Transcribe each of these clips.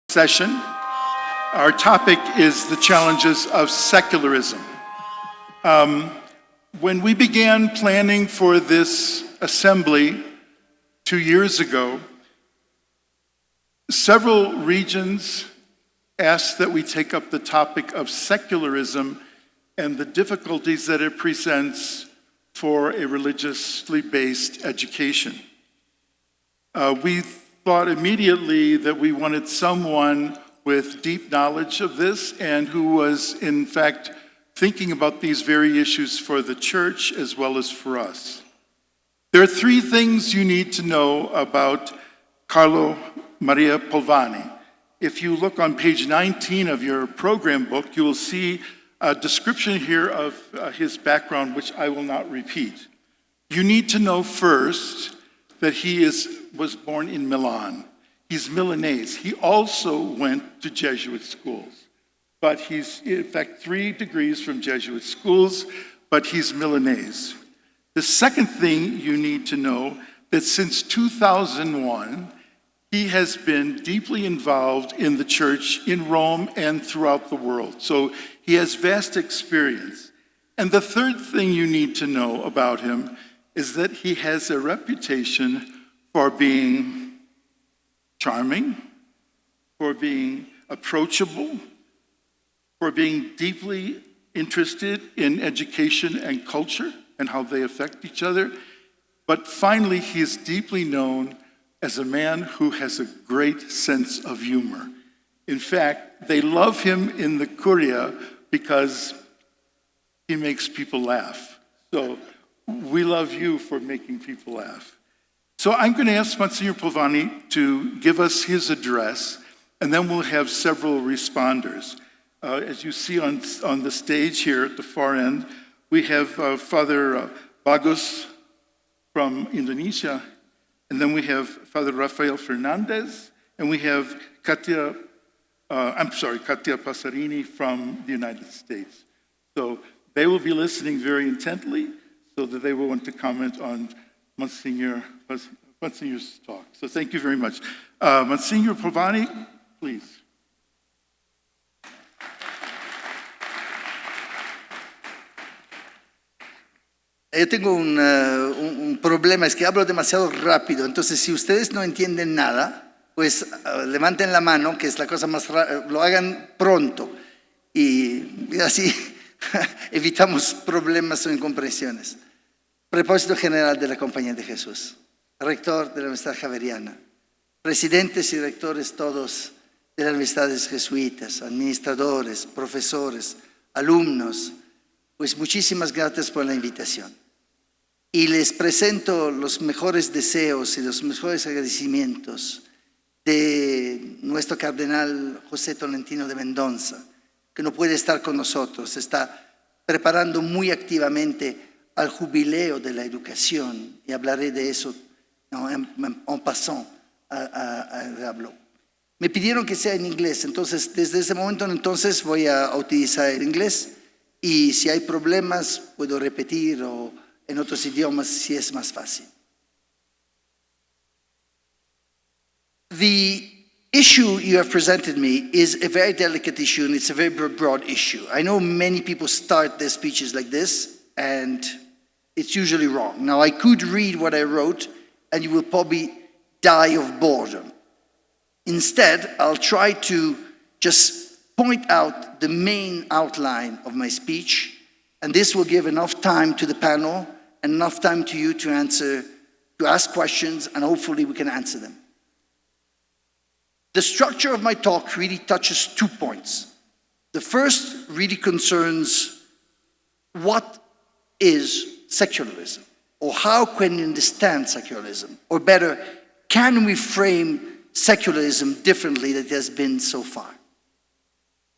session. Our topic is the challenges of secularism. When we began planning for this assembly 2 years ago, several regions asked that we take up the topic of secularism and the difficulties that it presents for a religiously based education. We thought immediately that we wanted someone with deep knowledge of this and who was, in fact, thinking about these very issues for the church as well as for us. There are 3 things you need to know about Carlo Maria Polvani. If you look on page 19 of your program book, you will see a description here of his background, which I will not repeat. You need to know first that he was born in Milan. He's Milanese. He also went to Jesuit schools, but he's, in fact, 3 degrees from Jesuit schools, but he's Milanese. The second thing you need to know that since 2001, he has been deeply involved in the church in Rome and throughout the world. So he has vast experience. And the third thing you need to know about him is that he has a reputation for being charming, for being approachable, for being deeply interested in education and culture and how they affect each other. But finally, he is deeply known as a man who has a great sense of humor. In fact, they love him in the Curia because he makes people laugh. So we love you for making people laugh. So I'm going to ask Monsignor Polvani to give us his address, and then we'll have several responders. As you see on the stage here at the far end, we have Father Bagus from Indonesia, and then we have Father Rafael Fernandez, and we have Katia Passarini from the United States. So they will be listening very intently so that they will want to comment on Monsignor's talk. So thank you very much. Monsignor Polvani, please. Yo tengo un problema, es que hablo demasiado rápido, entonces si ustedes no entienden nada, pues levanten la mano, que es la cosa más rara, lo hagan pronto y así evitamos problemas o incomprensiones. Propósito general de la Compañía de Jesús, rector de la Universidad Javeriana, presidentes y rectores todos de las universidades jesuitas, administradores, profesores, alumnos, pues muchísimas gracias por la invitación. Y les presento los mejores deseos y los mejores agradecimientos de nuestro cardenal José Tolentino de Mendoza, que no puede estar con nosotros, está preparando muy activamente al jubileo de la educación, y hablaré de eso en passant, hablo. Me pidieron que sea en inglés, entonces desde ese momento entonces voy a utilizar el inglés. Y si hay problemas, puedo repetir o en otros idiomas si es más fácil. The issue you have presented me is a very delicate issue and it's a very broad issue. I know many people start their speeches like this and it's usually wrong. Now I could read what I wrote and you will probably die of boredom. Instead, I'll try to just point out the main outline of my speech, and this will give enough time to the panel and enough time to you to ask questions, and hopefully we can answer them. The structure of my talk really touches 2 points. The first really concerns what is secularism, or how can we understand secularism, or better, can we frame secularism differently than it has been so far?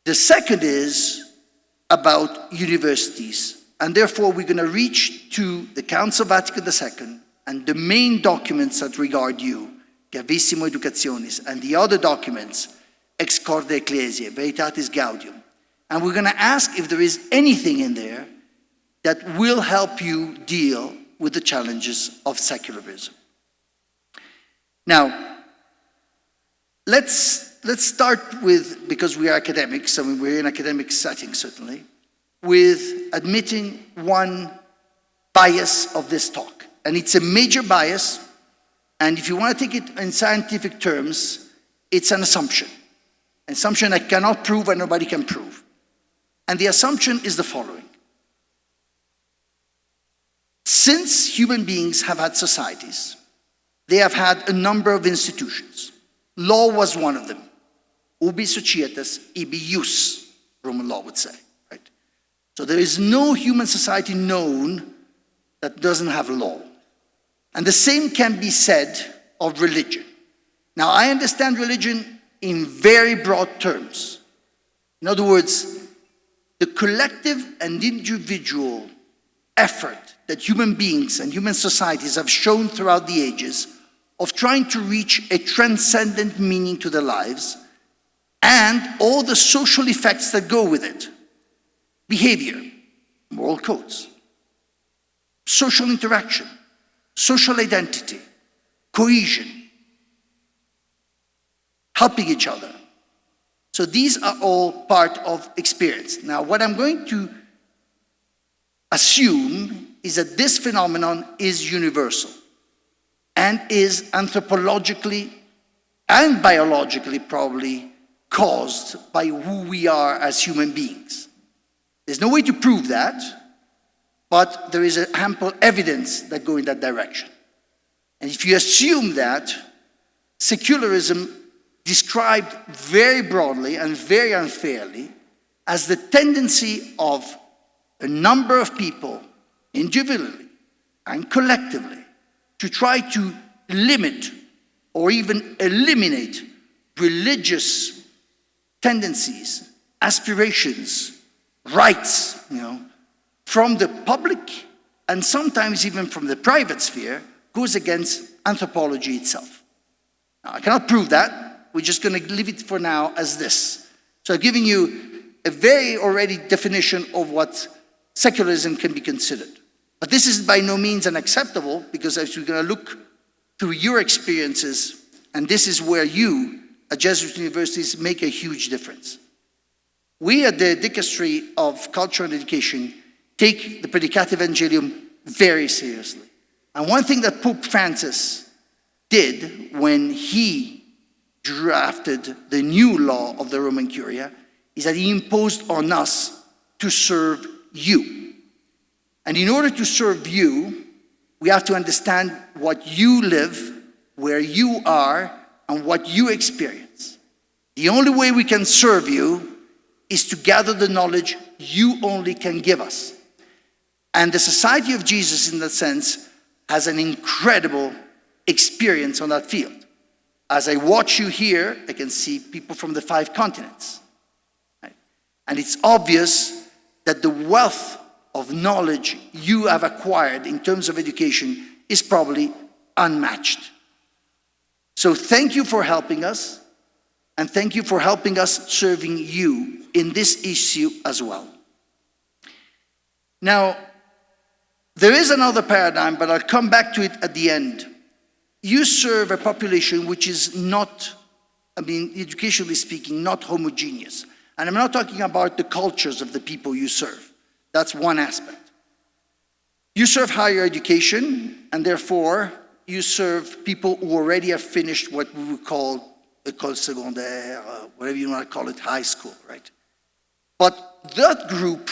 The second is about universities, and therefore we're going to reach to the Council of Vatican II and the main documents that regard you, Gravissimo Educationis, and the other documents, Ex Corde Ecclesiae, Veritatis Gaudium. And we're going to ask if there is anything in there that will help you deal with the challenges of secularism. Now, let's let's start with, because we are academics, I mean, we're in academic setting certainly, with admitting one bias of this talk. And it's a major bias, and if you want to take it in scientific terms, it's an assumption. An assumption I cannot prove and nobody can prove. And the assumption is the following. Since human beings have had societies, they have had a number of institutions. Law was one of them. Ubi societas, ibi jus, Roman law would say. Right? So there is no human society known that doesn't have law. And the same can be said of religion. Now, I understand religion in very broad terms. In other words, the collective and individual effort that human beings and human societies have shown throughout the ages of trying to reach a transcendent meaning to their lives and all the social effects that go with it. Behavior, moral codes, social interaction, social identity, cohesion, helping each other. So these are all part of experience. Now, what I'm going to assume is that this phenomenon is universal and is anthropologically and biologically probably caused by who we are as human beings. There's no way to prove that, but there is ample evidence that go in that direction. And if you assume that, secularism described very broadly and very unfairly as the tendency of a number of people, individually and collectively, to try to limit or even eliminate religious tendencies, aspirations, rights, from the public and sometimes even from the private sphere, goes against anthropology itself. Now, I cannot prove that. We're just going to leave it for now as this. So I'm giving you a very already definition of what secularism can be considered. But this is by no means unacceptable, because as we're going to look through your experiences, and this is where you, at Jesuit universities, make a huge difference. We at the Dicastery of Culture and Education take the Predicate Evangelium very seriously. And one thing that Pope Francis did when he drafted the new law of the Roman Curia is that he imposed on us to serve you. And in order to serve you, we have to understand what you live, where you are, and what you experience. The only way we can serve you is to gather the knowledge you only can give us. And the Society of Jesus, in that sense, has an incredible experience on that field. As I watch you here, I can see people from the 5 continents. Right? And it's obvious that the wealth of knowledge you have acquired in terms of education is probably unmatched. So thank you for helping us, and thank you for helping us serving you in this issue as well. Now, there is another paradigm, but I'll come back to it at the end. You serve a population which is not, educationally speaking, not homogeneous. And I'm not talking about the cultures of the people you serve. That's one aspect. You serve higher education, and therefore you serve people who already have finished what we would call école secondaire, whatever you want to call it, high school, right? But that group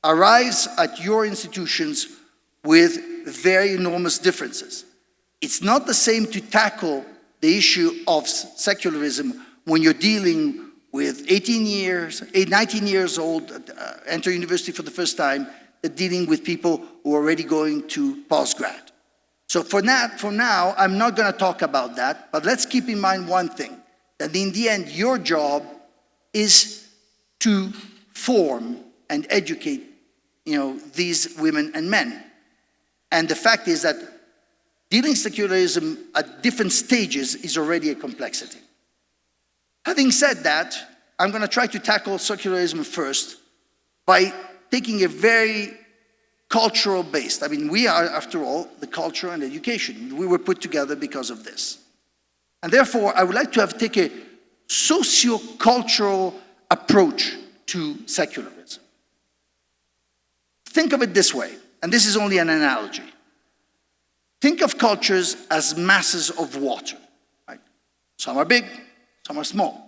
arrives at your institutions with very enormous differences. It's not the same to tackle the issue of secularism when you're dealing with 19 years old, enter university for the first time, than dealing with people who are already going to postgrad. So for now, I'm not going to talk about that, but let's keep in mind one thing, that in the end, your job is to form and educate, these women and men. And the fact is that dealing secularism at different stages is already a complexity. Having said that, I'm going to try to tackle secularism first by taking a very cultural based. We are, after all, the culture and education. We were put together because of this. And therefore, I would like to take a socio-cultural approach to secularism. Think of it this way, and this is only an analogy. Think of cultures as masses of water. Right? Some are big, some are small.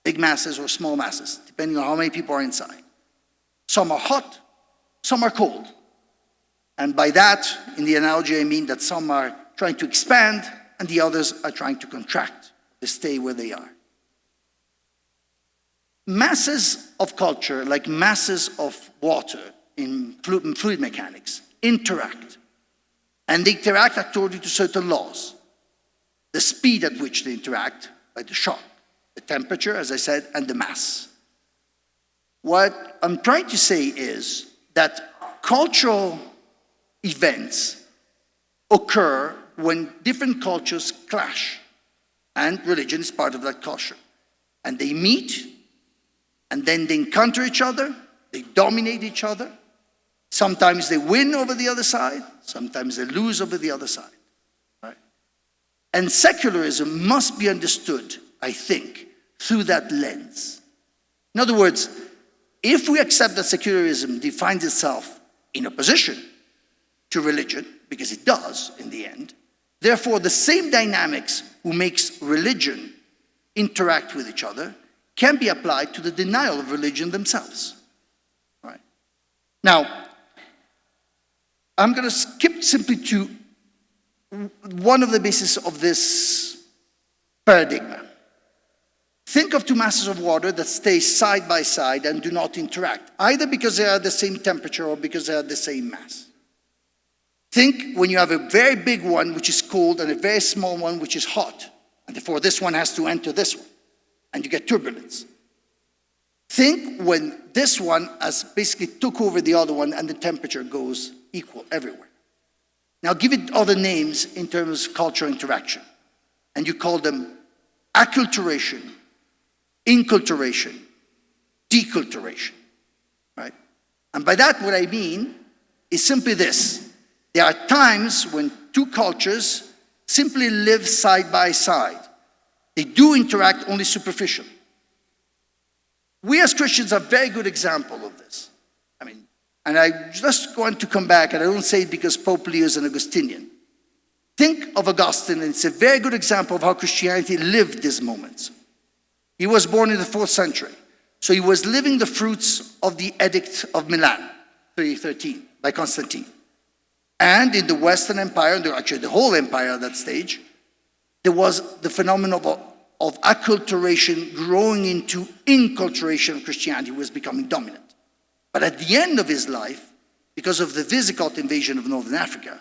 Big masses or small masses, depending on how many people are inside. Some are hot, some are cold. And by that, in the analogy, I mean that some are trying to expand and the others are trying to contract, to stay where they are. Masses of culture, like masses of water in fluid mechanics, interact. And they interact according to certain laws. The speed at which they interact, like the shock, the temperature, as I said, and the mass. What I'm trying to say is that cultural events occur when different cultures clash, and religion is part of that culture. And they meet, and then they encounter each other, they dominate each other. Sometimes they win over the other side, sometimes they lose over the other side. Right? And secularism must be understood, I think, through that lens. In other words, if we accept that secularism defines itself in opposition to religion, because it does in the end, therefore the same dynamics who makes religion interact with each other can be applied to the denial of religion themselves. Right? Now, I'm going to skip simply to one of the bases of this paradigm. Think of two masses of water that stay side by side and do not interact, either because they are the same temperature or because they are the same mass. Think when you have a very big one which is cold and a very small one which is hot, and therefore this one has to enter this one, and you get turbulence. Think when this one has basically took over the other one and the temperature goes equal everywhere. Now give it other names in terms of cultural interaction, and you call them acculturation, inculturation, deculturation, right? And by that what I mean is simply this. There are times when two cultures simply live side by side. They do interact only superficially. We as Christians are a very good example of this. And I just want to come back, and I don't say it because Pope Leo is an Augustinian. Think of Augustine, and it's a very good example of how Christianity lived these moments. He was born in the 4th century, so he was living the fruits of the Edict of Milan, 313, by Constantine. And in the Western Empire, actually the whole empire at that stage, there was the phenomenon of acculturation growing into inculturation of Christianity, was becoming dominant. But at the end of his life, because of the Visigoth invasion of Northern Africa,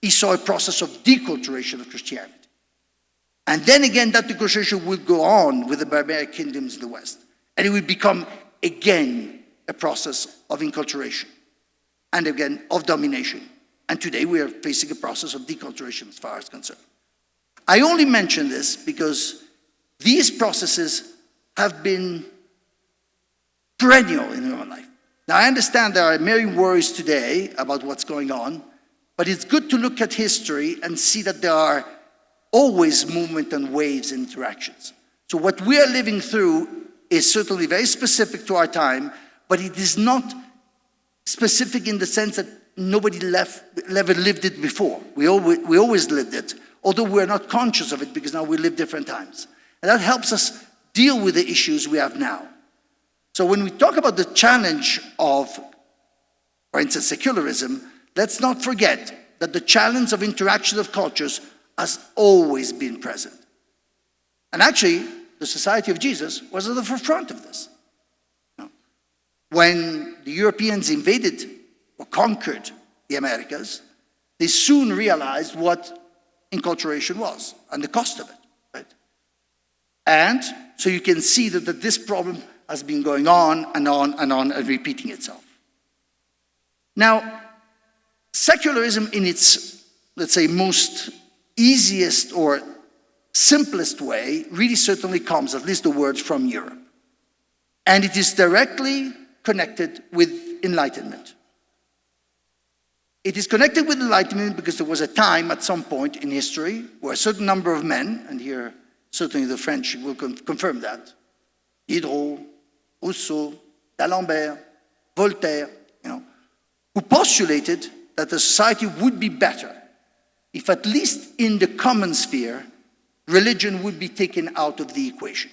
he saw a process of deculturation of Christianity. And then again, that deculturation would go on with the barbaric kingdoms in the West. And it would become, again, a process of inculturation. And again, of domination. And today we are facing a process of deculturation as far as concerned. I only mention this because these processes have been perennial in human life. Now, I understand there are many worries today about what's going on, but it's good to look at history and see that there are always movement and waves and interactions. So what we are living through is certainly very specific to our time, but it is not specific in the sense that nobody ever lived it before. We always lived it, although we're not conscious of it because now we live different times. And that helps us deal with the issues we have now. So when we talk about the challenge of, for instance, secularism, let's not forget that the challenge of interaction of cultures has always been present. And actually, the Society of Jesus was at the forefront of this. When the Europeans invaded or conquered the Americas, they soon realized what inculturation was and the cost of it. Right? And so you can see that this problem has been going on and on and on and repeating itself. Now, secularism in its, let's say, most easiest or simplest way really certainly comes, at least the word, from Europe. And it is directly connected with Enlightenment. It is connected with Enlightenment because there was a time at some point in history where a certain number of men, and here Certainly the French will confirm that. Diderot, Rousseau, D'Alembert, Voltaire, who postulated that the society would be better if at least in the common sphere, religion would be taken out of the equation.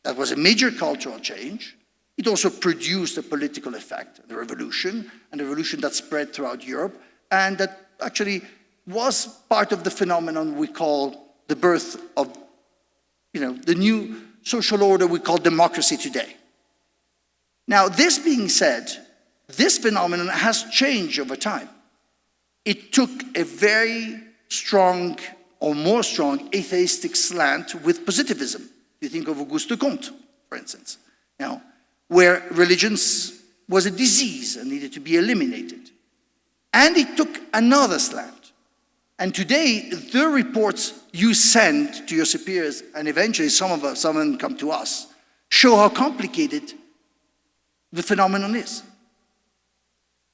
That was a major cultural change. It also produced a political effect, the revolution, and a revolution that spread throughout Europe, and that actually was part of the phenomenon we call the birth of, the new social order we call democracy today. Now, this being said, this phenomenon has changed over time. It took a very strong, or more strong, atheistic slant with positivism. You think of Auguste Comte, for instance, where religion was a disease and needed to be eliminated. And it took another slant. And today, the reports you send to your superiors, and eventually some of them come to us, show how complicated the phenomenon is.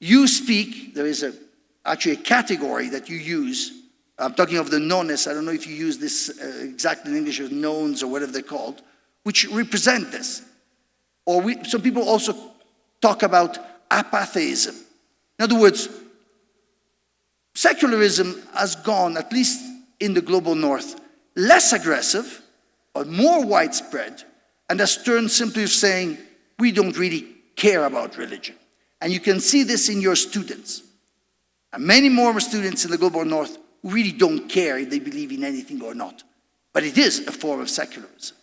You speak, there is actually a category that you use. I'm talking of the knownness. I don't know if you use this exactly in English as knowns or whatever they're called, which represent this. Or some people also talk about apatheism. In other words, secularism has gone, at least in the global north, less aggressive, but more widespread, and has turned simply to saying, we don't really care about religion. And you can see this in your students. And many more students in the global north who really don't care if they believe in anything or not. But it is a form of secularism.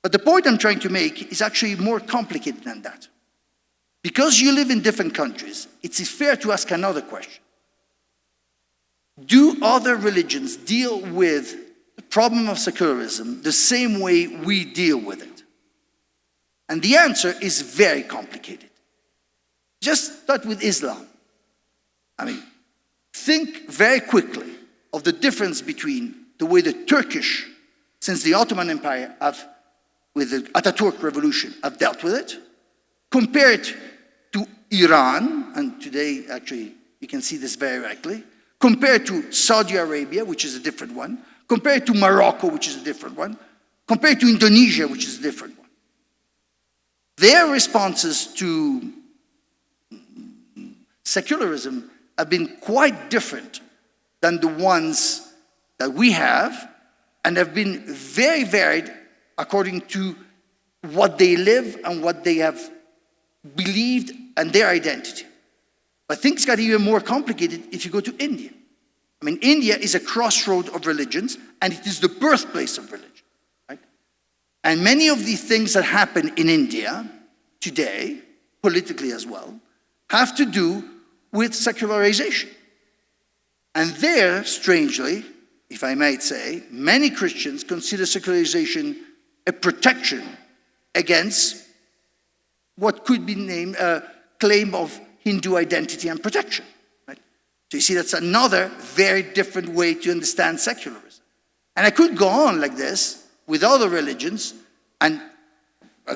But the point I'm trying to make is actually more complicated than that. Because you live in different countries, it's fair to ask another question. Do other religions deal with the problem of secularism the same way we deal with it? And the answer is very complicated. Just start with Islam. Think very quickly of the difference between the way the Turkish, since the Ottoman Empire, with the Ataturk revolution, have dealt with it. Compare it to Iran, and today, actually, you can see this very directly. Compare it to Saudi Arabia, which is a different one. Compare it to Morocco, which is a different one. Compare it to Indonesia, which is a different one. Their responses to secularism have been quite different than the ones that we have, and have been very varied according to what they live and what they have believed and their identity. But things got even more complicated if you go to India. India is a crossroad of religions, and it is the birthplace of religion. Right? And many of the things that happen in India today, politically as well, have to do with secularization. And there, strangely, if I might say, many Christians consider secularization a protection against what could be named a claim of Hindu identity and protection. Right? So you see, that's another very different way to understand secularism. And I could go on like this with other religions, and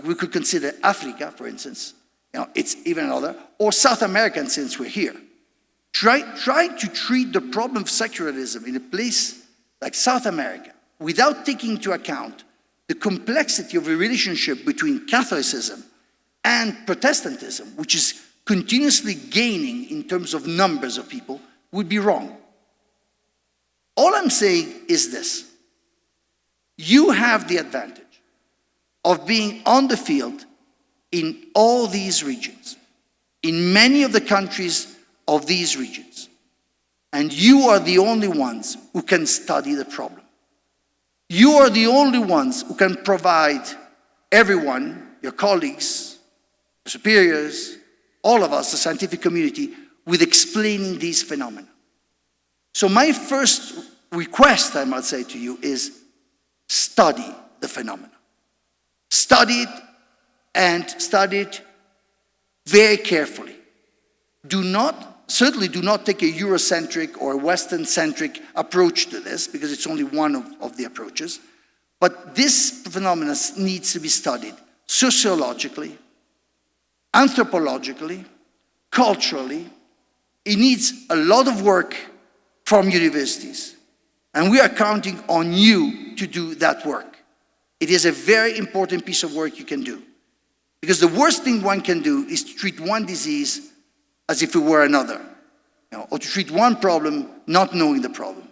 we could consider Africa, for instance. It's even another, or South America, since we're here. Try to treat the problem of secularism in a place like South America without taking into account the complexity of the relationship between Catholicism and Protestantism, which is continuously gaining in terms of numbers of people, would be wrong. All I'm saying is this. You have the advantage of being on the field in all these regions, in many of the countries of these regions. And you are the only ones who can study the problem. You are the only ones who can provide everyone, your colleagues, your superiors, all of us, the scientific community, with explaining these phenomena. So my first request, I must say to you, is study the phenomena. Study it, and study it very carefully. Certainly do not take a Eurocentric or a Western-centric approach to this, because it's only one of the approaches. But this phenomenon needs to be studied sociologically, anthropologically, culturally. It needs a lot of work from universities. And we are counting on you to do that work. It is a very important piece of work you can do. Because the worst thing one can do is to treat one disease as if it were another, or to treat one problem not knowing the problem.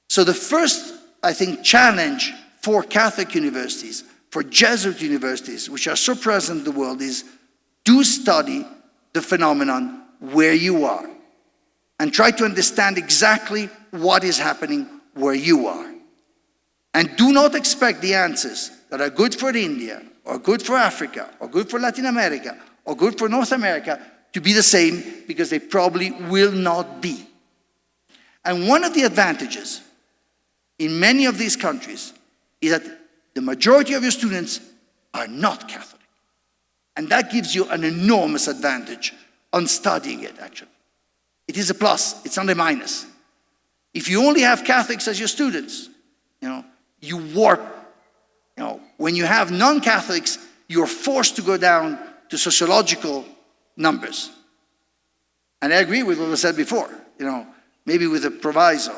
So the first, I think, challenge for Catholic universities, for Jesuit universities, which are so present in the world, is do study the phenomenon where you are and try to understand exactly what is happening where you are. And do not expect the answers that are good for India, or good for Africa, or good for Latin America, or good for North America to be the same, because they probably will not be. And one of the advantages in many of these countries is that the majority of your students are not Catholic. And that gives you an enormous advantage on studying it, actually. It is a plus, it's not a minus. If you only have Catholics as your students, you warp. When you have non-Catholics, you're forced to go down to sociological numbers. And I agree with what was said before, maybe with a proviso,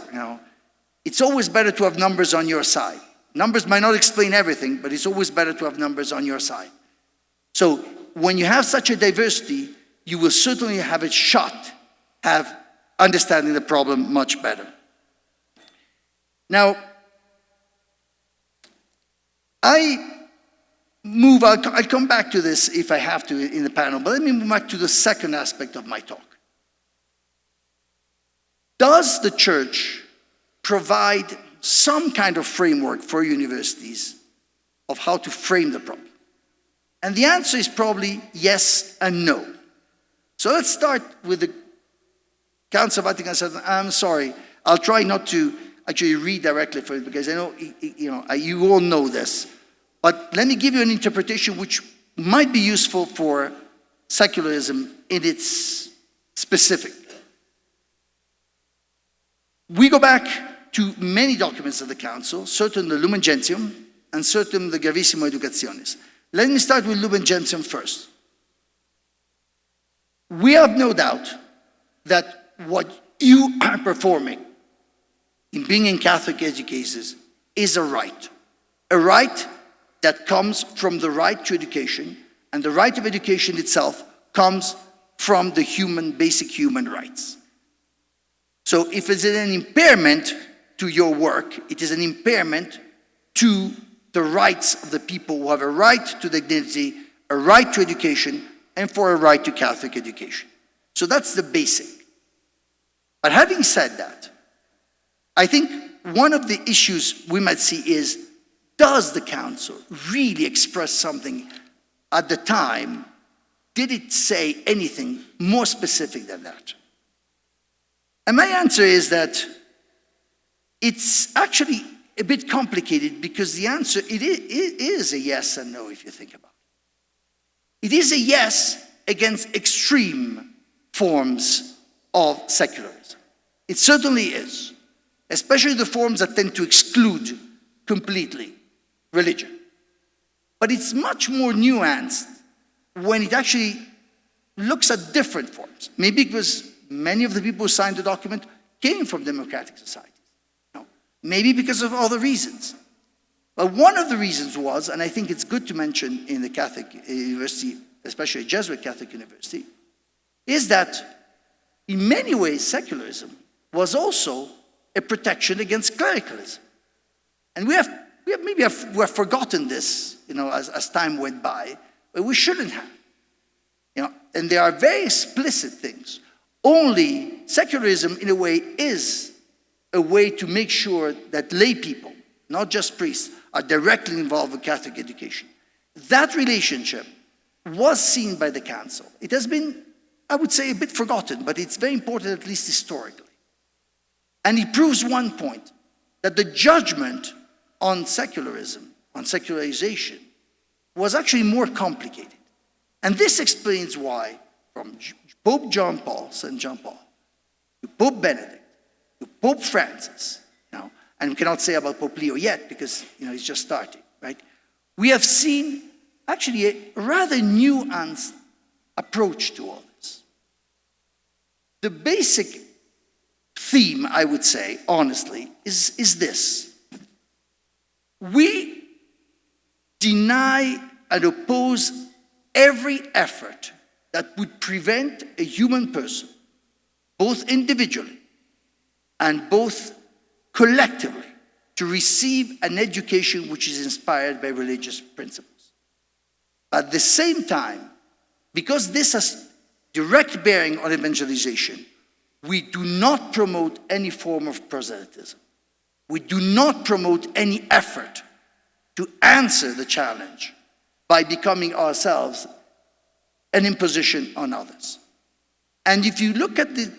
It's always better to have numbers on your side. Numbers might not explain everything, but it's always better to have numbers on your side. So when you have such a diversity, you will certainly have a shot have understanding the problem much better. Now, I'll come back to this if I have to in the panel, but let me move back to the second aspect of my talk. Does the church provide some kind of framework for universities of how to frame the problem? And the answer is probably yes and no. So let's start with the Council of Vatican II. I'm sorry, I'll try not to actually read directly for it, because I know you all know this. But let me give you an interpretation which might be useful for secularism in its specific. We go back to many documents of the Council, certain the Lumen Gentium and certain the Gravissimo Educationis. Let me start with Lumen Gentium first. We have no doubt that what you are performing in being in Catholic educators is a right that comes from the right to education, and the right of education itself comes from the basic human rights. So if it's an impairment to your work, it is an impairment to the rights of the people who have a right to dignity, a right to education, and for a right to Catholic education. So that's the basic. But having said that, I think one of the issues we might see is, does the Council really express something at the time? Did it say anything more specific than that? And my answer is that it's actually a bit complicated, because the answer it is a yes and no if you think about it. It is a yes against extreme forms of secularism. It certainly is, especially the forms that tend to exclude completely religion. But it's much more nuanced when it actually looks at different forms. Maybe because many of the people who signed the document came from democratic societies. Maybe because of other reasons. But one of the reasons was, and I think it's good to mention in the Catholic university, especially a Jesuit Catholic university, is that in many ways secularism was also a protection against clericalism. And we have forgotten this, as time went by, but we shouldn't have. And there are very explicit things. Only secularism, in a way, is a way to make sure that lay people, not just priests, are directly involved with Catholic education. That relationship was seen by the Council. It has been, I would say, a bit forgotten, but it's very important, at least historically. And it proves one point, that the judgment on secularism, on secularization, was actually more complicated. And this explains why, from Pope John Paul, St. John Paul, to Pope Benedict, to Pope Francis, and we cannot say about Pope Leo yet, because he's just starting, right? We have seen actually a rather nuanced approach to all this. The basic theme, I would say, honestly, is this. We deny and oppose every effort that would prevent a human person, both individually and both collectively, to receive an education which is inspired by religious principles. At the same time, because this has direct bearing on evangelization, we do not promote any form of proselytism. We do not promote any effort to answer the challenge by becoming ourselves an imposition on others. And if you look at the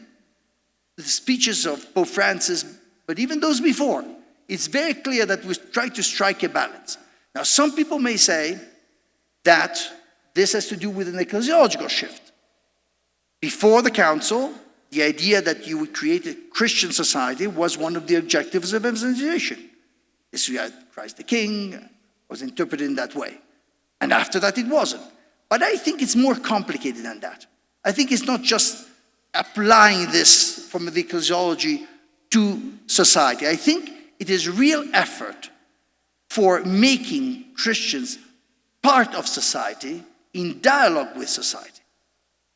speeches of Pope Francis, but even those before, it's very clear that we try to strike a balance. Now, some people may say that this has to do with an ecclesiological shift. Before the council, the idea that you would create a Christian society was one of the objectives of evangelization. This we had Christ the King, was interpreted in that way. And after that, it wasn't. But I think it's more complicated than that. I think it's not just applying this from the ecclesiology to society. I think it is real effort for making Christians part of society, in dialogue with society.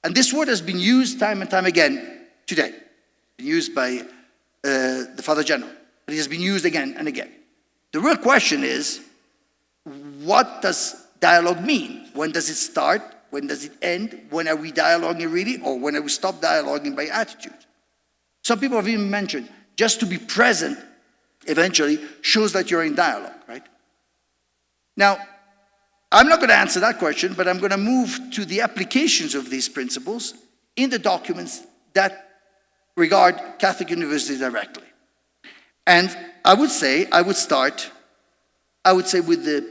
And this word has been used time and time again today. It's been used by the Father General, but it has been used again and again. The real question is, what does dialogue mean? When does it start? When does it end? When are we dialoguing really? Or when are we stop dialoguing by attitude? Some people have even mentioned, just to be present eventually shows that you're in dialogue, right? Now, I'm not going to answer that question, but I'm going to move to the applications of these principles in the documents that regard Catholic University directly. And I would say with the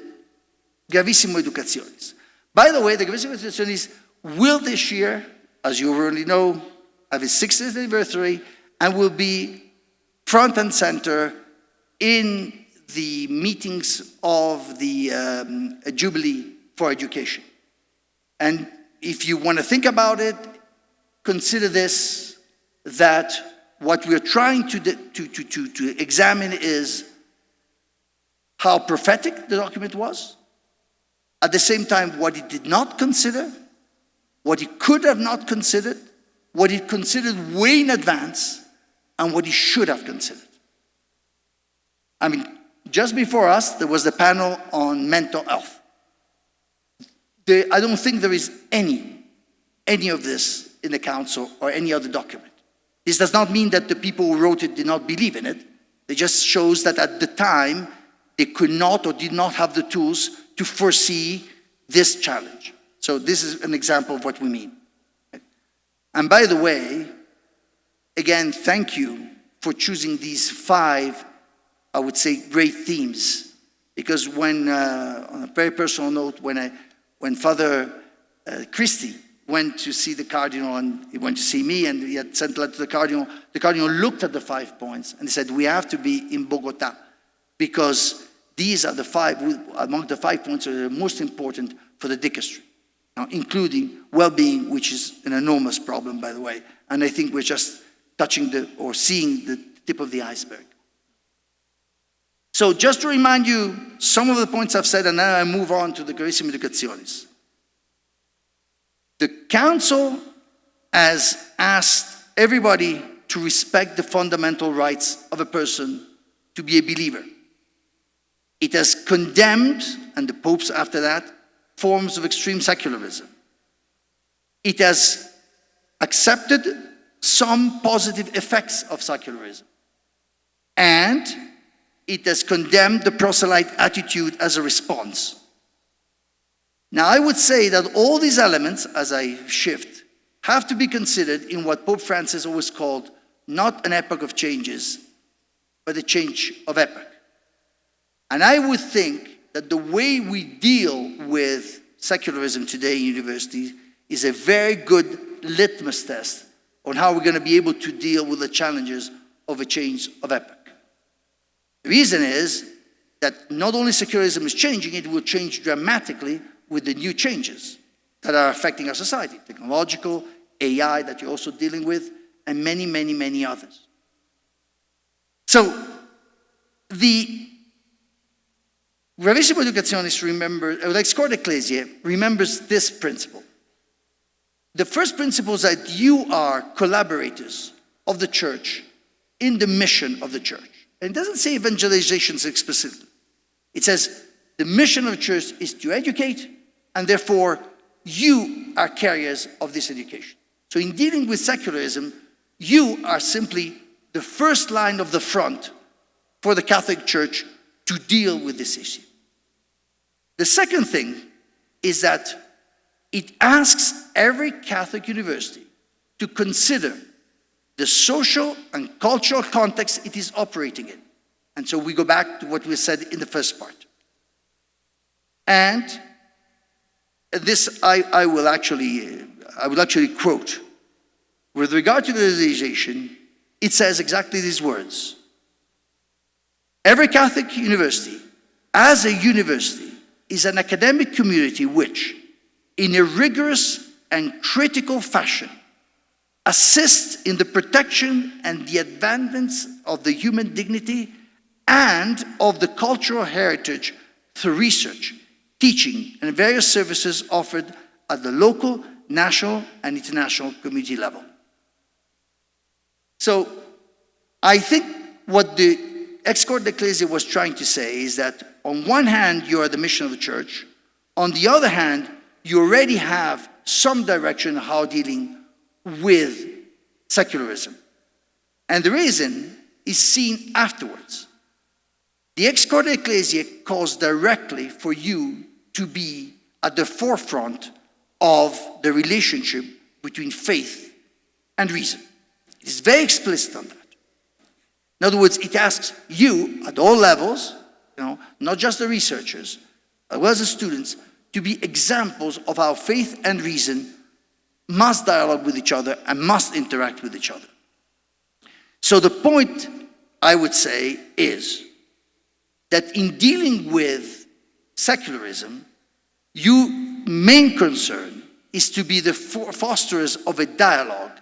Gravissimo Educationis. By the way, the Gravissimo Educationis will this year, as you already know, have its 60th anniversary and will be front and center in the meetings of the Jubilee for Education. And if you want to think about it, consider this, that what we're trying to examine is how prophetic the document was, at the same time what it did not consider, what it could have not considered, what it considered way in advance, and what it should have considered. I mean, just before us, there was the panel on mental health. I don't think there is any of this in the council or any other document. This does not mean that the people who wrote it did not believe in it. It just shows that at the time, they could not or did not have the tools to foresee this challenge. So this is an example of what we mean. And by the way, again, thank you for choosing these 5, I would say, great themes. Because when, on a very personal note, when Father Christie went to see the Cardinal, and he went to see me, and he had sent a letter to the Cardinal looked at the 5 points, and he said, we have to be in Bogota, because these are the 5, among the 5 points that are most important for the dicastery. Now, including well-being, which is an enormous problem, by the way, and I think we're just touching or seeing the tip of the iceberg. So just to remind you some of the points I've said, and then I move on to the Gravissimo Educationis. The Council has asked everybody to respect the fundamental rights of a person to be a believer. It has condemned, and the popes after that, forms of extreme secularism. It has accepted some positive effects of secularism. And it has condemned the proselyte attitude as a response. Now, I would say that all these elements, as I shift, have to be considered in what Pope Francis always called not an epoch of changes, but a change of epoch. And I would think that the way we deal with secularism today in universities is a very good litmus test on how we're going to be able to deal with the challenges of a change of epoch. The reason is that not only secularism is changing, it will change dramatically with the new changes that are affecting our society, technological, AI that you're also dealing with, and many, many, many others. So, the Gravissimo Educationis Lex Corde Ecclesiae remembers this principle. The first principle is that you are collaborators of the church in the mission of the church. And it doesn't say evangelizations explicitly. It says the mission of the church is to educate, and therefore you are carriers of this education. So in dealing with secularism, you are simply the first line of the front for the Catholic Church to deal with this issue. The second thing is that it asks every Catholic university to consider the social and cultural context it is operating in. And so we go back to what we said in the first part. And this I will actually quote. With regard to the legislation, it says exactly these words. Every Catholic university, as a university, is an academic community which, in a rigorous and critical fashion, assists in the protection and the advancement of the human dignity and of the cultural heritage through research, teaching, and various services offered at the local, national, and international community level. So, I think what the Ex Corde Ecclesiae was trying to say is that on one hand, you are the mission of the church. On the other hand, you already have some direction on how dealing with secularism. And the reason is seen afterwards. The Ex Corde Ecclesiae calls directly for you to be at the forefront of the relationship between faith and reason. It is very explicit on that. In other words, it asks you at all levels, not just the researchers, as well as the students, to be examples of how faith and reason must dialogue with each other and must interact with each other. So the point, I would say, is that in dealing with secularism, your main concern is to be the fosterers of a dialogue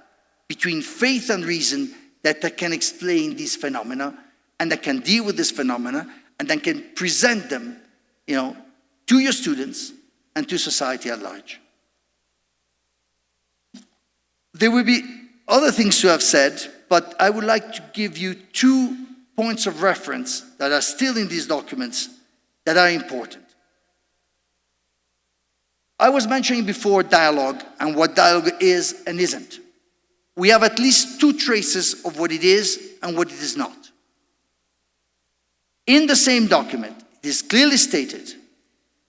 between faith and reason that can explain these phenomena and that can deal with this phenomena and then can present them, to your students and to society at large. There will be other things to have said, but I would like to give you 2 points of reference that are still in these documents that are important. I was mentioning before dialogue and what dialogue is and isn't. We have at least 2 traces of what it is and what it is not. In the same document, it is clearly stated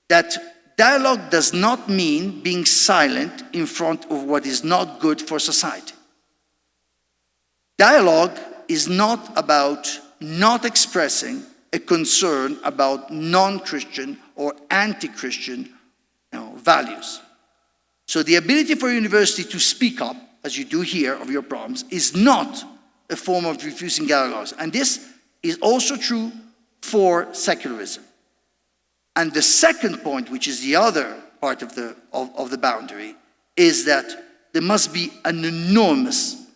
that dialogue does not mean being silent in front of what is not good for society. Dialogue is not about not expressing a concern about non-Christian or anti-Christian values. So the ability for a university to speak up, as you do here of your problems, is not a form of refusing dialogue. And this is also true for secularism. And the second point, which is the other part of the boundary, is that there must be an enormous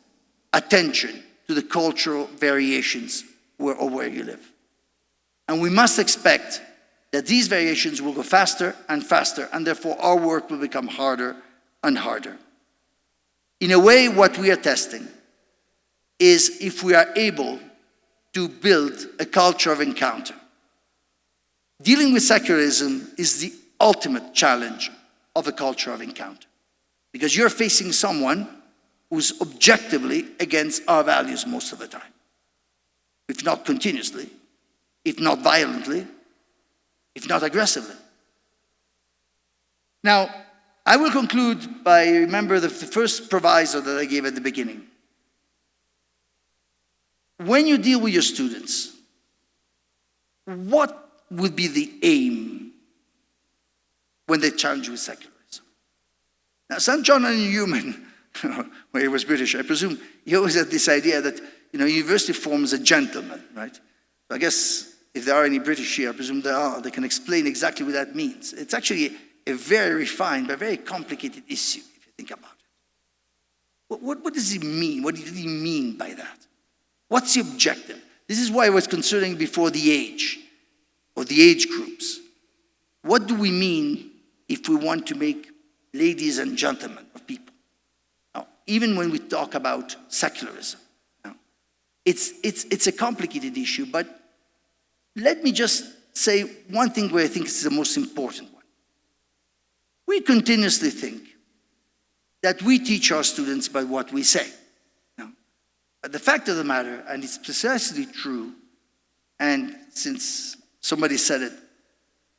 attention to the cultural variations where you live. And we must expect that these variations will go faster and faster, and therefore our work will become harder and harder. In a way, what we are testing is if we are able to build a culture of encounter. Dealing with secularism is the ultimate challenge of a culture of encounter, because you're facing someone who's objectively against our values most of the time, if not continuously, if not violently, if not aggressively. Now, I will conclude by remember the first proviso that I gave at the beginning. When you deal with your students, what would be the aim when they challenge you with secularism? Now, St. John Newman, when he was British, I presume, he always had this idea that, university forms a gentleman, right? So I guess if there are any British here, I presume there are, they can explain exactly what that means. It's actually a very refined but very complicated issue, if you think about it. What does he mean? What did he mean by that? What's the objective? This is why I was considering before the age, or the age groups. What do we mean if we want to make ladies and gentlemen of people? Now, even when we talk about secularism, it's a complicated issue, but let me just say one thing where I think is the most important one. We continuously think that we teach our students by what we say. But the fact of the matter, and it's precisely true, and since somebody said it,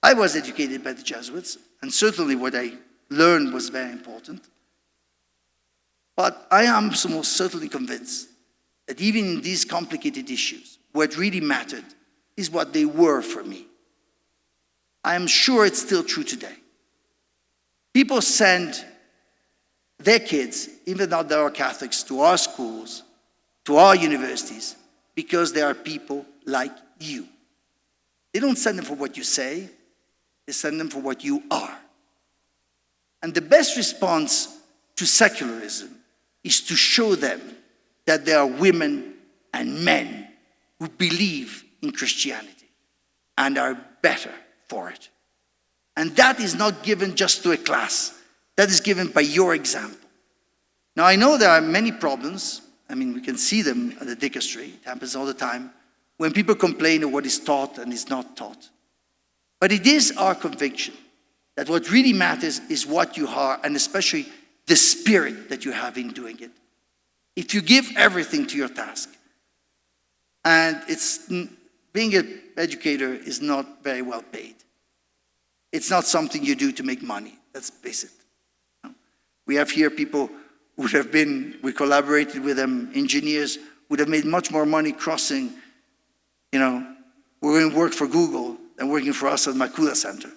I was educated by the Jesuits, and certainly what I learned was very important. But I am most certainly convinced that even in these complicated issues, what really mattered is what they were for me. I am sure it's still true today. People send their kids, even though they are Catholics, to our schools, to our universities, because they are people like you. They don't send them for what you say, they send them for what you are. And the best response to secularism is to show them that there are women and men who believe in Christianity and are better for it. And that is not given just to a class. That is given by your example. Now, I know there are many problems. I mean, we can see them at the dicastery. It happens all the time when people complain of what is taught and is not taught. But it is our conviction that what really matters is what you are, and especially the spirit that you have in doing it. If you give everything to your task, and being an educator is not very well paid. It's not something you do to make money. That's basic. We have here people who have been, we collaborated with them, engineers would have made much more money crossing, we're going to work for Google than working for us at Makula Center.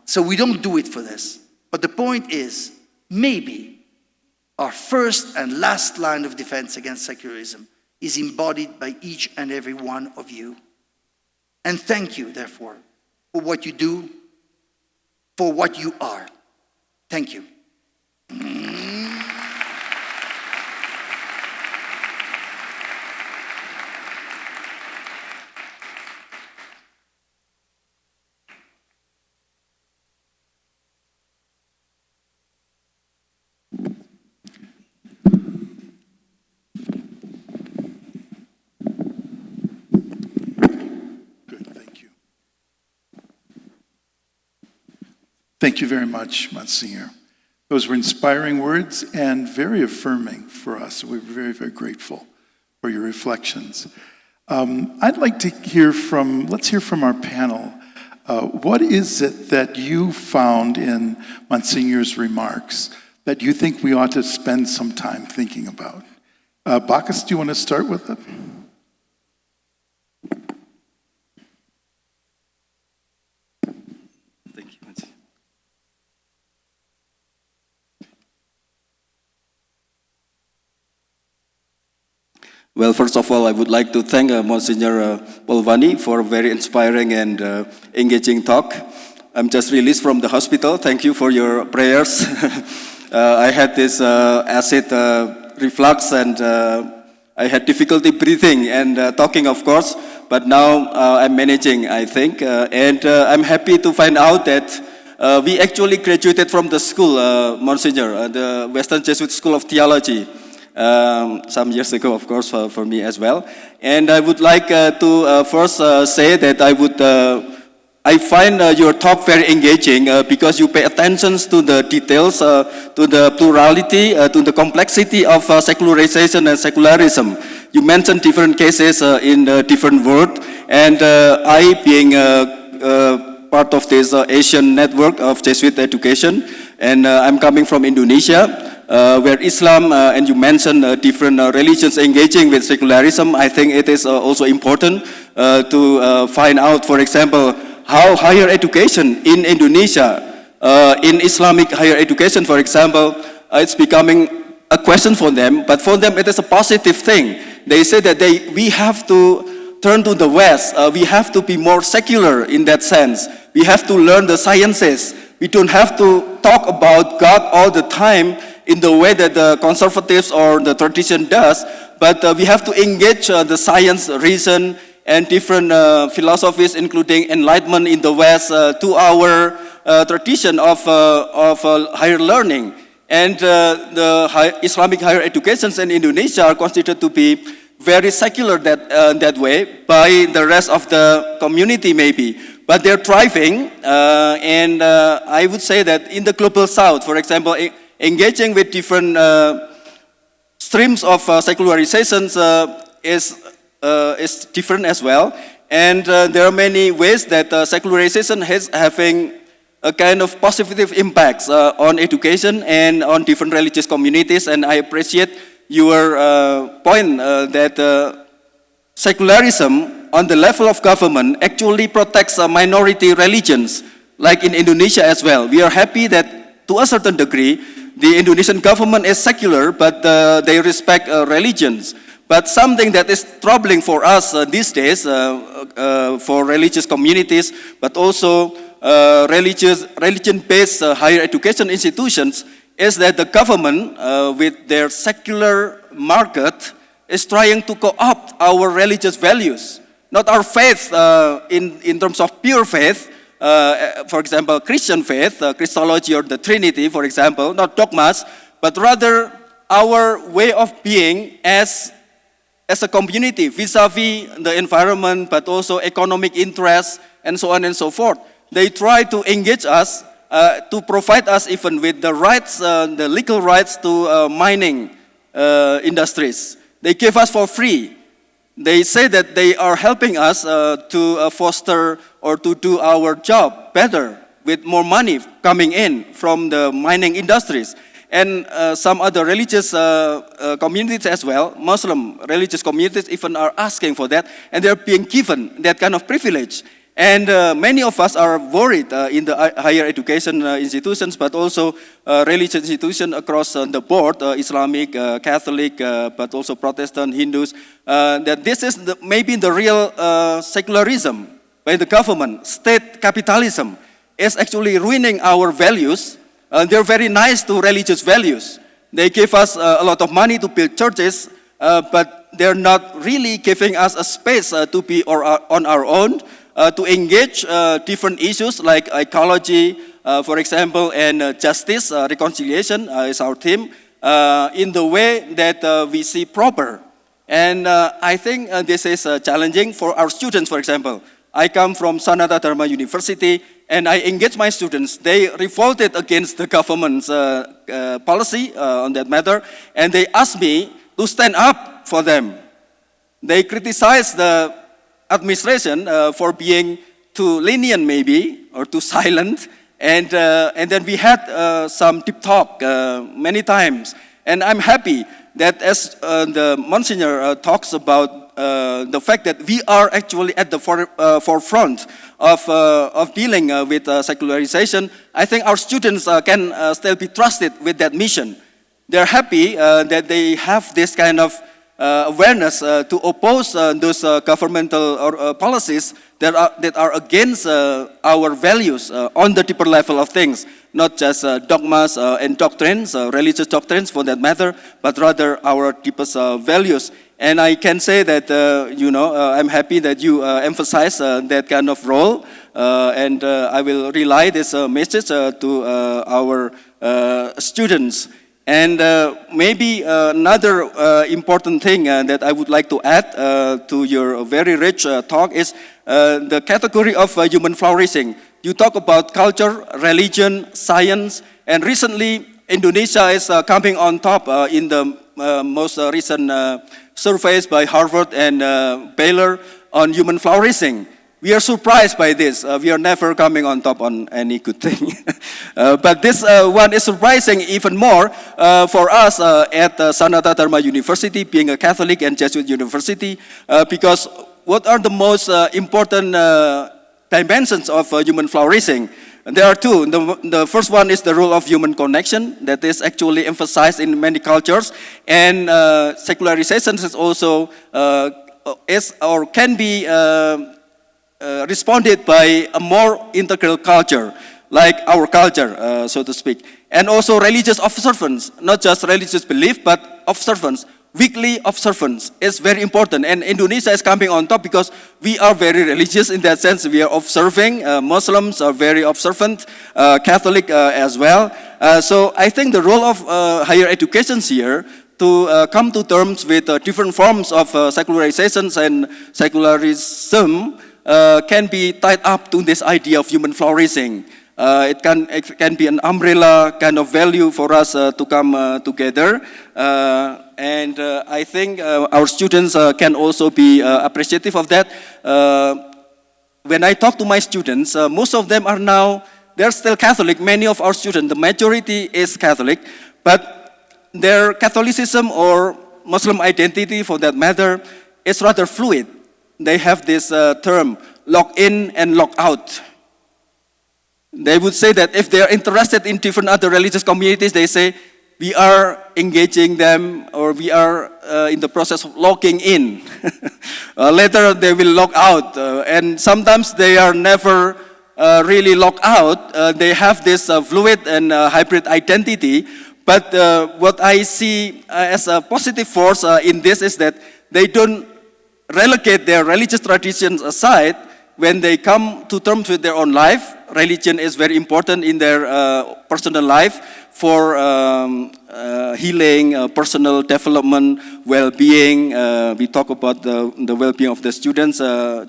So we don't do it for this. But the point is, maybe our first and last line of defense against secularism is embodied by each and every one of you. And thank you, therefore, for what you do, for what you are. Thank you. Thank you very much, Monsignor. Those were inspiring words and very affirming for us. We're very, very grateful for your reflections. I'd like to let's hear from our panel. What is it that you found in Monsignor's remarks that you think we ought to spend some time thinking about? Bacchus, do you want to start with it? Well, first of all, I would like to thank Monsignor Polvani for a very inspiring and engaging talk. I'm just released from the hospital. Thank you for your prayers. I had this acid reflux and I had difficulty breathing and talking, of course, but now I'm managing, I think. And I'm happy to find out that we actually graduated from the school, Monsignor, the Western Jesuit School of Theology. Some years ago, of course, for me as well. And I would like to first say that I find your talk very engaging because you pay attention to the details, to the plurality, to the complexity of secularization and secularism. You mentioned different cases in different world, and I, being part of this Asian network of Jesuit education, and I'm coming from Indonesia, where Islam, and you mentioned different religions engaging with secularism. I think it is also important to find out, for example, how higher education in Indonesia, in Islamic higher education, for example, it's becoming a question for them, but for them it is a positive thing. They say that we have to turn to the West. We have to be more secular in that sense. We have to learn the sciences. We don't have to talk about God all the time in the way that the conservatives or the tradition does, but we have to engage the science, reason, and different philosophies, including enlightenment in the West, to our tradition of higher learning. And the Islamic higher educations in Indonesia are considered to be very secular that way by the rest of the community maybe. But they're thriving, and I would say that in the global south, for example, engaging with different streams of secularizations is different as well. And there are many ways that secularization is having a kind of positive impacts on education and on different religious communities. And I appreciate your point that secularism on the level of government actually protects minority religions, like in Indonesia as well. We are happy that to a certain degree, the Indonesian government is secular, but they respect religions. But something that is troubling for us these days, for religious communities, but also religion-based higher education institutions, is that the government, with their secular market, is trying to co-opt our religious values, not our faith in terms of pure faith. For example, Christian faith, Christology or the Trinity, for example, not dogmas, but rather our way of being as a community vis-a-vis the environment, but also economic interests, and so on and so forth. They try to engage us, to provide us even with the rights, the legal rights to mining industries. They give us for free. They say that they are helping us to foster or to do our job better with more money coming in from the mining industries. And some other religious communities as well, Muslim religious communities even are asking for that, and they're being given that kind of privilege. And many of us are worried in the higher education institutions, but also religious institutions across the board, Islamic, Catholic, but also Protestant, Hindus, that this is maybe the real secularism by the government. State capitalism is actually ruining our values. They're very nice to religious values. They give us a lot of money to build churches, but they're not really giving us a space to be on our own, to engage different issues like ecology, for example, and justice, reconciliation is our theme, in the way that we see proper. And I think this is challenging for our students, for example. I come from Sanata Dharma University, and I engage my students. They revolted against the government's policy on that matter, and they asked me to stand up for them. They criticized the administration for being too lenient maybe, or too silent, and then we had some deep talk many times. And I'm happy that as the Monsignor talks about the fact that we are actually at the forefront of dealing with secularization, I think our students can still be trusted with that mission. They're happy that they have this kind of awareness to oppose those governmental policies that are against our values on the deeper level of things, not just dogmas and doctrines, religious doctrines for that matter, but rather our deepest values. And I can say that, I'm happy that you emphasize that kind of role, and I will relay this message to our students. And maybe another important thing that I would like to add to your very rich talk is the category of human flourishing. You talk about culture, religion, science, and recently Indonesia is coming on top in the most recent surveys by Harvard and Baylor on human flourishing. We are surprised by this. We are never coming on top on any good thing. But this one is surprising even more for us at Sanata Dharma University, being a Catholic and Jesuit university, because what are the most important dimensions of human flourishing? There are two. The first one is the role of human connection that is actually emphasized in many cultures, and secularization is also can be responded by a more integral culture, like our culture, so to speak. and also religious observance, not just religious belief, but observance. Weekly observance is very important, and Indonesia is coming on top because we are very religious in that sense. We are observing. Muslims are very observant, Catholic as well. So I think the role of higher education here to come to terms with different forms of secularizations and secularism can be tied up to this idea of human flourishing. It can be an umbrella kind of value for us to come together. And I think our students can also be appreciative of that. When I talk to my students, most of them are now, they're still Catholic. Many of our students, the majority is Catholic, but their Catholicism or Muslim identity for that matter is rather fluid. They have this term, lock in and lock out. They would say that if they are interested in different other religious communities, they say, we are engaging them, or we are in the process of locking in. Later they will lock out, and sometimes they are never really locked out. They have this fluid and hybrid identity, but what I see as a positive force in this is that they don't relegate their religious traditions aside. When they come to terms with their own life, religion is very important in their personal life for healing, personal development, well-being. We talk about the well-being of the students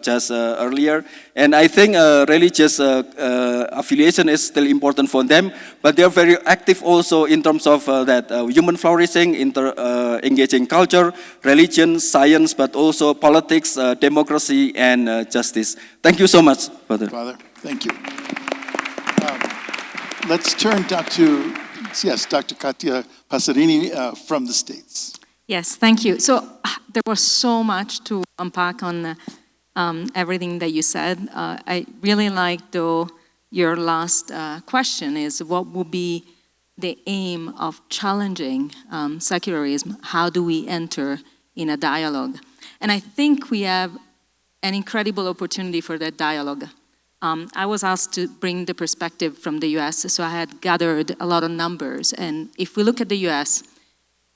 just earlier. And I think religious affiliation is still important for them, but they are very active also in terms of that human flourishing, engaging culture, religion, science, but also politics, democracy, and justice. Thank you so much, Father. Father, thank you. Let's turn to, yes, Dr. Katia Pasarini from the States. Yes, thank you. So there was so much to unpack on everything that you said. I really like, though, your last question is what would be the aim of challenging secularism? How do we enter in a dialogue? And I think we have an incredible opportunity for that dialogue. I was asked to bring the perspective from the US, so I had gathered a lot of numbers. And if we look at the US,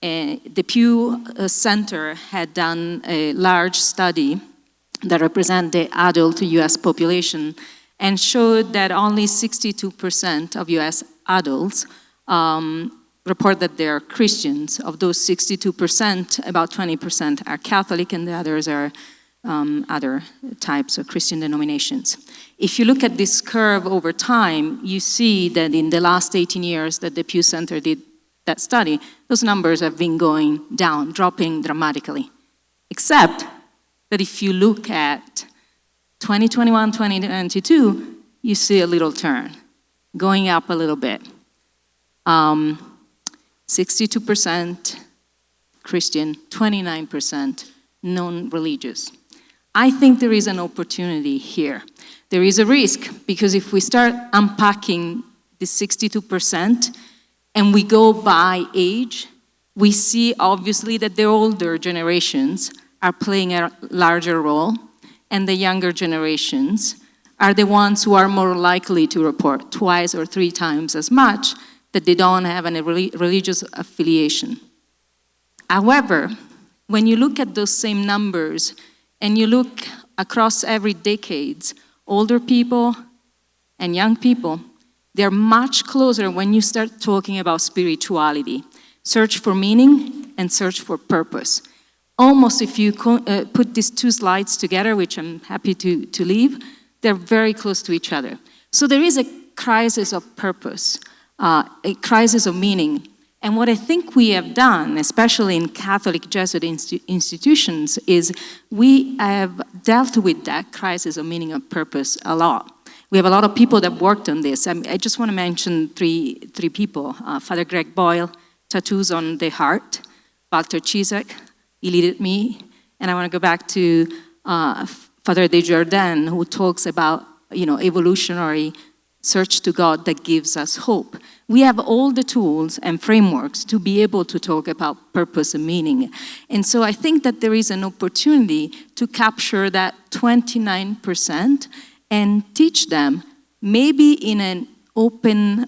the Pew Center had done a large study that represents the adult US population and showed that only 62% of US adults report that they're Christians. Of those 62%, about 20% are Catholic and the others are other types of Christian denominations. If you look at this curve over time, you see that in the last 18 years that the Pew Center did that study, those numbers have been going down, dropping dramatically. Except that if you look at 2021, 2022, you see a little turn, going up a little bit. 62% Christian, 29% non-religious. I think there is an opportunity here. There is a risk, because if we start unpacking the 62% and we go by age, we see obviously that the older generations are playing a larger role, and the younger generations are the ones who are more likely to report twice or three times as much that they don't have any religious affiliation. However, when you look at those same numbers and you look across every decades, older people and young people, they're much closer when you start talking about spirituality. Search for meaning and search for purpose. Almost if you put these two slides together, which I'm happy to leave, they're very close to each other. So there is a crisis of purpose, a crisis of meaning. And what I think we have done, especially in Catholic Jesuit institutions, is we have dealt with that crisis of meaning and purpose a lot. We have a lot of people that worked on this. I just want to mention three people. Father Greg Boyle, Tattoos on the Heart. Walter Ciszek, he led me. And I want to go back to Father Desjardins, who talks about, evolutionary search to God that gives us hope. We have all the tools and frameworks to be able to talk about purpose and meaning. And so I think that there is an opportunity to capture that 29% and teach them, maybe in an open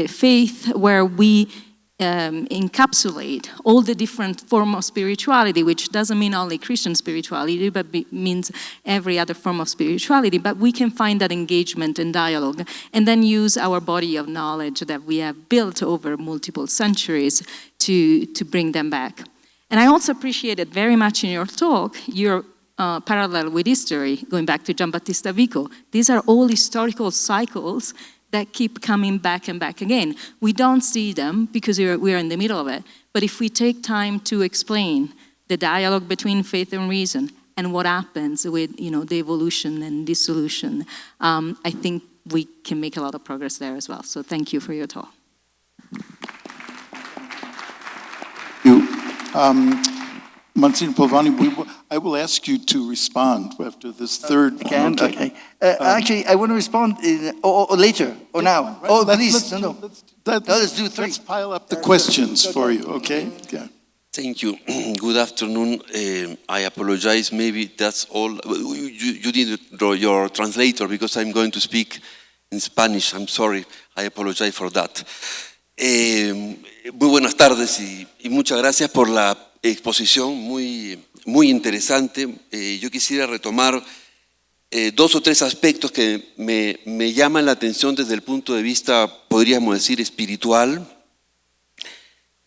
faith where we encapsulate all the different forms of spirituality, which doesn't mean only Christian spirituality, but means every other form of spirituality, but we can find that engagement and dialogue, and then use our body of knowledge that we have built over multiple centuries to bring them back. And I also appreciated very much in your talk, your parallel with history, going back to Giambattista Vico. These are all historical cycles that keep coming back and back again. We don't see them because we're in the middle of it, but if we take time to explain the dialogue between faith and reason and what happens with the evolution and dissolution, I think we can make a lot of progress there as well. So thank you for your talk. Monsignor Polvani, I will ask you to respond after this third. Okay. Actually, I want to respond or later, or now. Right. Oh, Let's do three. Let's pile up the questions for you, okay? Yeah. Thank you. Good afternoon. I apologize. Maybe that's all. You need your translator because I'm going to speak in Spanish. I'm sorry. I apologize for that. Muy buenas tardes y muchas gracias por la exposición muy interesante. Yo quisiera retomar dos o tres aspectos que me llaman la atención desde el punto de vista, podríamos decir, espiritual.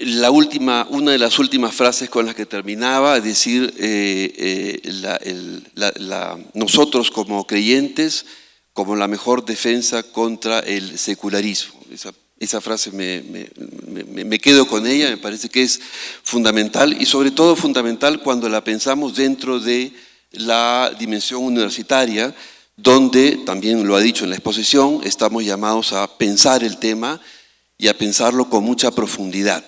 Una de las últimas frases con las que terminaba, es decir, nosotros como creyentes, como la mejor defensa contra el secularismo. Esa frase me quedo con ella, me parece que es fundamental y sobre todo fundamental cuando la pensamos dentro de la dimensión universitaria, donde, también lo ha dicho en la exposición, estamos llamados a pensar el tema y a pensarlo con mucha profundidad.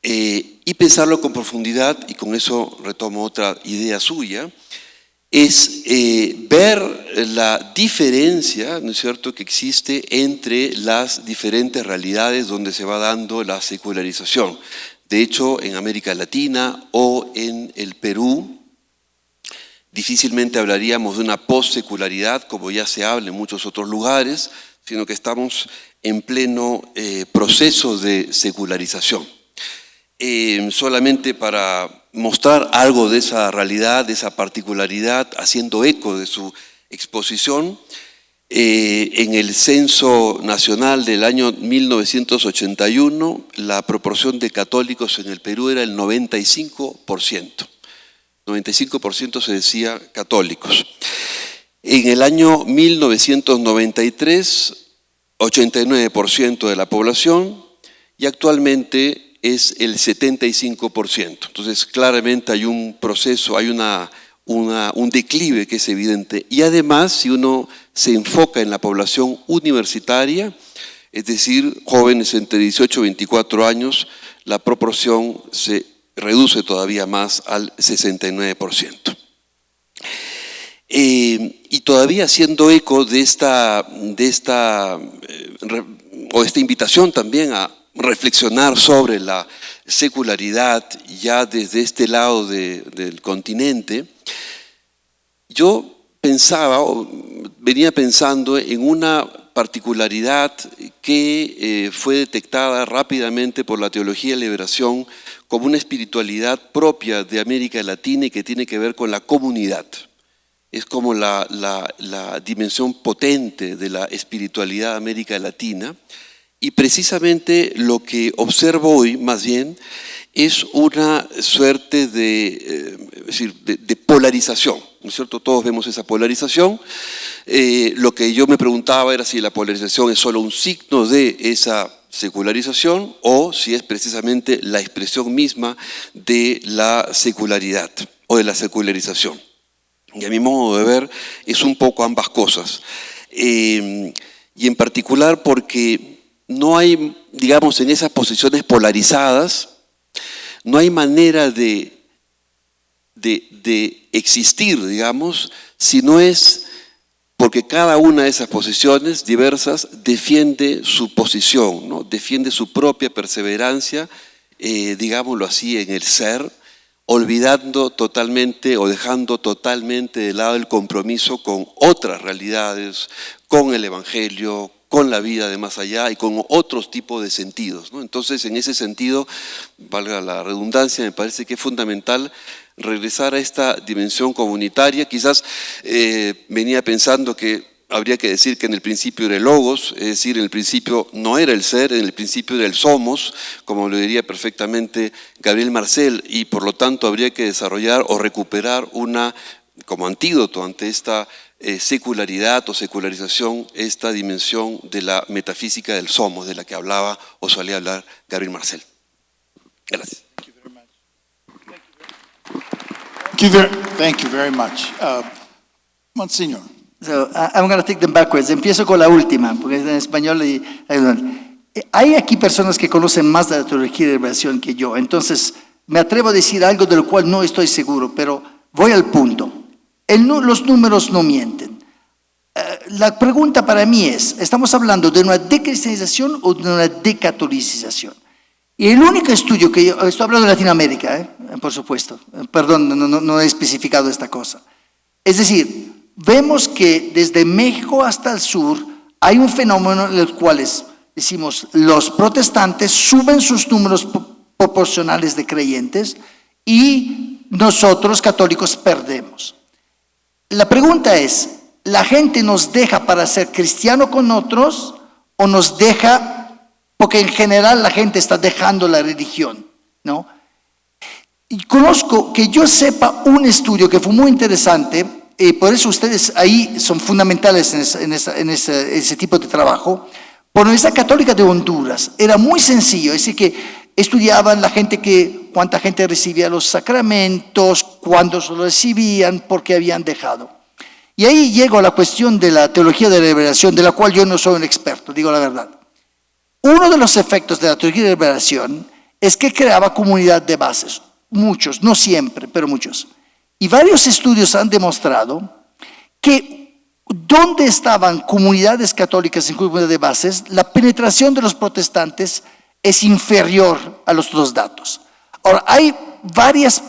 Y pensarlo con profundidad, y con eso retomo otra idea suya, es ver la diferencia, ¿no es cierto?, que existe entre las diferentes realidades donde se va dando la secularización. De hecho, en América Latina o en el Perú, difícilmente hablaríamos de una post-secularidad, como ya se habla en muchos otros lugares, sino que estamos en pleno proceso de secularización. Solamente para mostrar algo de esa realidad, de esa particularidad, haciendo eco de su exposición, en el censo nacional del año 1981, la proporción de católicos en el Perú era el 95%. 95% se decía católicos. En el año 1993, 89% de la población, y actualmente es el 75%. Entonces, claramente hay un proceso, hay un declive que es evidente. Y además, si uno se enfoca en la población universitaria, es decir, jóvenes entre 18 y 24 años, la proporción se reduce todavía más al 69%. Y todavía haciendo eco de esta invitación también a reflexionar sobre la secularidad ya desde este lado del continente, yo venía pensando en una particularidad que fue detectada rápidamente por la teología de liberación como una espiritualidad propia de América Latina y que tiene que ver con la comunidad. Es como la dimensión potente de la espiritualidad de América Latina. Y precisamente lo que observo hoy, más bien, es una suerte de polarización, ¿no es cierto? Todos vemos esa polarización. Lo que yo me preguntaba era si la polarización es solo un signo de esa secularización o si es precisamente la expresión misma de la secularidad o de la secularización. Y a mi modo de ver es un poco ambas cosas. Y en particular porque no hay, digamos, en esas posiciones polarizadas, no hay manera de existir, digamos, si no es porque cada una de esas posiciones diversas defiende su posición, ¿no? Defiende su propia perseverancia, digámoslo así, en el ser, olvidando totalmente o dejando totalmente de lado el compromiso con otras realidades, con el Evangelio, con la vida de más allá y con otros tipos de sentidos, ¿no? Entonces, en ese sentido, valga la redundancia, me parece que es fundamental regresar a esta dimensión comunitaria. Quizás venía pensando que habría que decir que en el principio era el logos, es decir, en el principio no era el ser, en el principio era el somos, como lo diría perfectamente Gabriel Marcel, y por lo tanto habría que desarrollar o recuperar como antídoto ante esta secularidad o secularización, esta dimensión de la metafísica del somos, de la que hablaba o solía hablar Gabriel Marcel. Gracias. Thank you very much. Monsignor. So, I'm going to take them backwards. Empiezo con la última, porque es en español. Hay aquí personas que conocen más de la teología de liberación que yo, entonces me atrevo a decir algo de lo cual no estoy seguro, pero voy al punto. Los números no mienten. La pregunta para mí es, ¿estamos hablando de una decristianización o de una decatolicización? Y el único estudio que yo, estoy hablando de Latinoamérica, por supuesto, perdón, no he especificado esta cosa. Es decir, vemos que desde México hasta el sur hay un fenómeno en el cual decimos, los protestantes suben sus números proporcionales de creyentes y nosotros católicos perdemos. La pregunta es, ¿la gente nos deja para ser cristiano con otros o nos deja porque en general la gente está dejando la religión, ¿no? Y conozco, que yo sepa, un estudio que fue muy interesante, y por eso ustedes ahí son fundamentales en ese tipo de trabajo, por la Universidad Católica de Honduras. Era muy sencillo, es decir, que estudiaban la gente cuánta gente recibía los sacramentos, cuándo se los recibían, por qué habían dejado. Y ahí llego a la cuestión de la teología de la liberación, de la cual yo no soy un experto, digo la verdad. Uno de los efectos de la teología de la liberación es que creaba comunidad de bases, muchos, no siempre, pero muchos. Y varios estudios han demostrado que donde estaban comunidades católicas en comunidad de bases, la penetración de los protestantes es inferior a los otros datos. Ahora, hay varias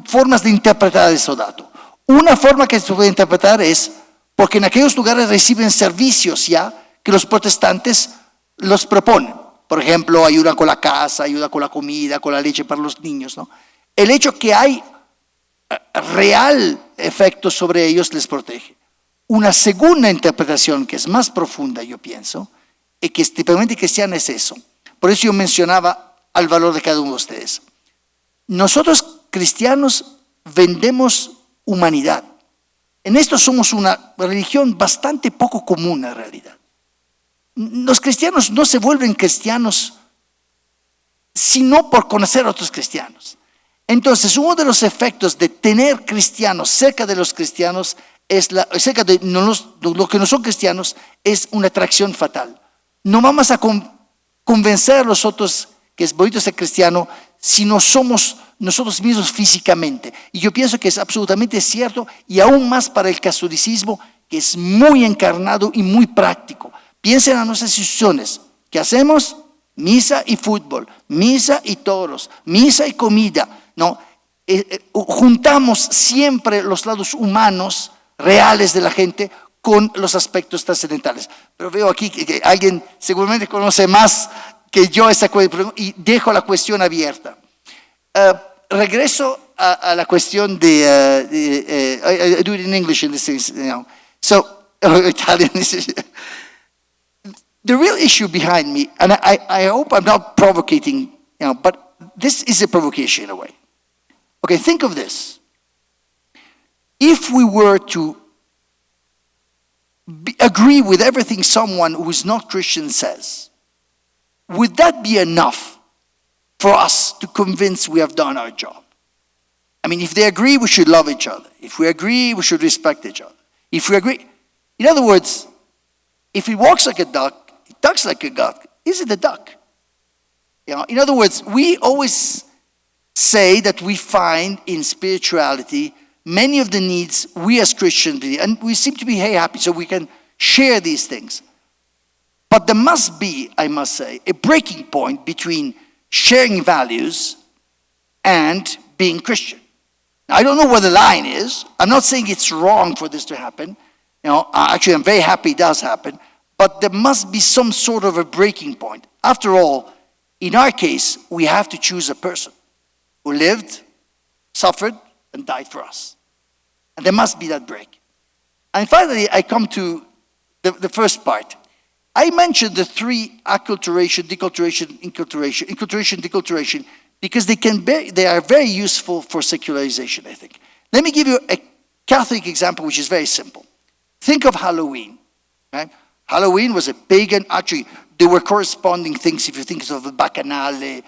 formas de interpretar ese dato. Una forma que se puede interpretar es porque en aquellos lugares reciben servicios ya que los protestantes los proponen. Por ejemplo, ayuda con la casa, ayuda con la comida, con la leche para los niños, ¿no? El hecho que hay real efecto sobre ellos les protege. Una segunda interpretación que es más profunda, yo pienso, y que es típicamente cristiana, es eso. Por eso yo mencionaba al valor de cada uno de ustedes. Nosotros cristianos vendemos humanidad. En esto somos una religión bastante poco común en realidad. Los cristianos no se vuelven cristianos sino por conocer a otros cristianos. Entonces, uno de los efectos de tener cristianos cerca de los cristianos, cerca de los que no son cristianos, es una atracción fatal. No vamos a convencer a los otros que es bonito ser cristiano si no somos nosotros mismos físicamente. Y yo pienso que es absolutamente cierto, y aún más para el catolicismo, que es muy encarnado y muy práctico. Piensen en nuestras instituciones. ¿Qué hacemos? Misa y fútbol, misa y toros, misa y comida. No, juntamos siempre los lados humanos, reales de la gente, con los aspectos trascendentales. Pero veo aquí que alguien seguramente conoce más que yo esa cuestión, y dejo la cuestión abierta. Regreso a la cuestión de I do it in English in this thing, you know. So, Italian. The real issue behind me, and I hope I'm not provocating, you know, but this is a provocation in a way. Okay, think of this. If we were to agree with everything someone who is not Christian says, would that be enough for us to convince we have done our job? I mean, if they agree, we should love each other. If we agree, we should respect each other. If we agree, in other words, if it walks like a duck, it ducks like a duck, is it a duck? You know, in other words, we always say that we find in spirituality many of the needs we as Christians do, and we seem to be happy so we can share these things. But there must be, I must say, a breaking point between sharing values and being Christian. Now, I don't know where the line is. I'm not saying it's wrong for this to happen. You know, actually, I'm very happy it does happen. but there must be some sort of a breaking point. After all, in our case, we have to choose a person who lived, suffered, and died for us. And there must be that break. And finally, I come to the first part. I mentioned the three: acculturation, deculturation, inculturation, inculturation, deculturation, because they are very useful for secularization, I think. Let me give you a Catholic example, which is very simple. Think of Halloween. Right? Halloween was a pagan, actually, there were corresponding things, if you think of the Bacchanale,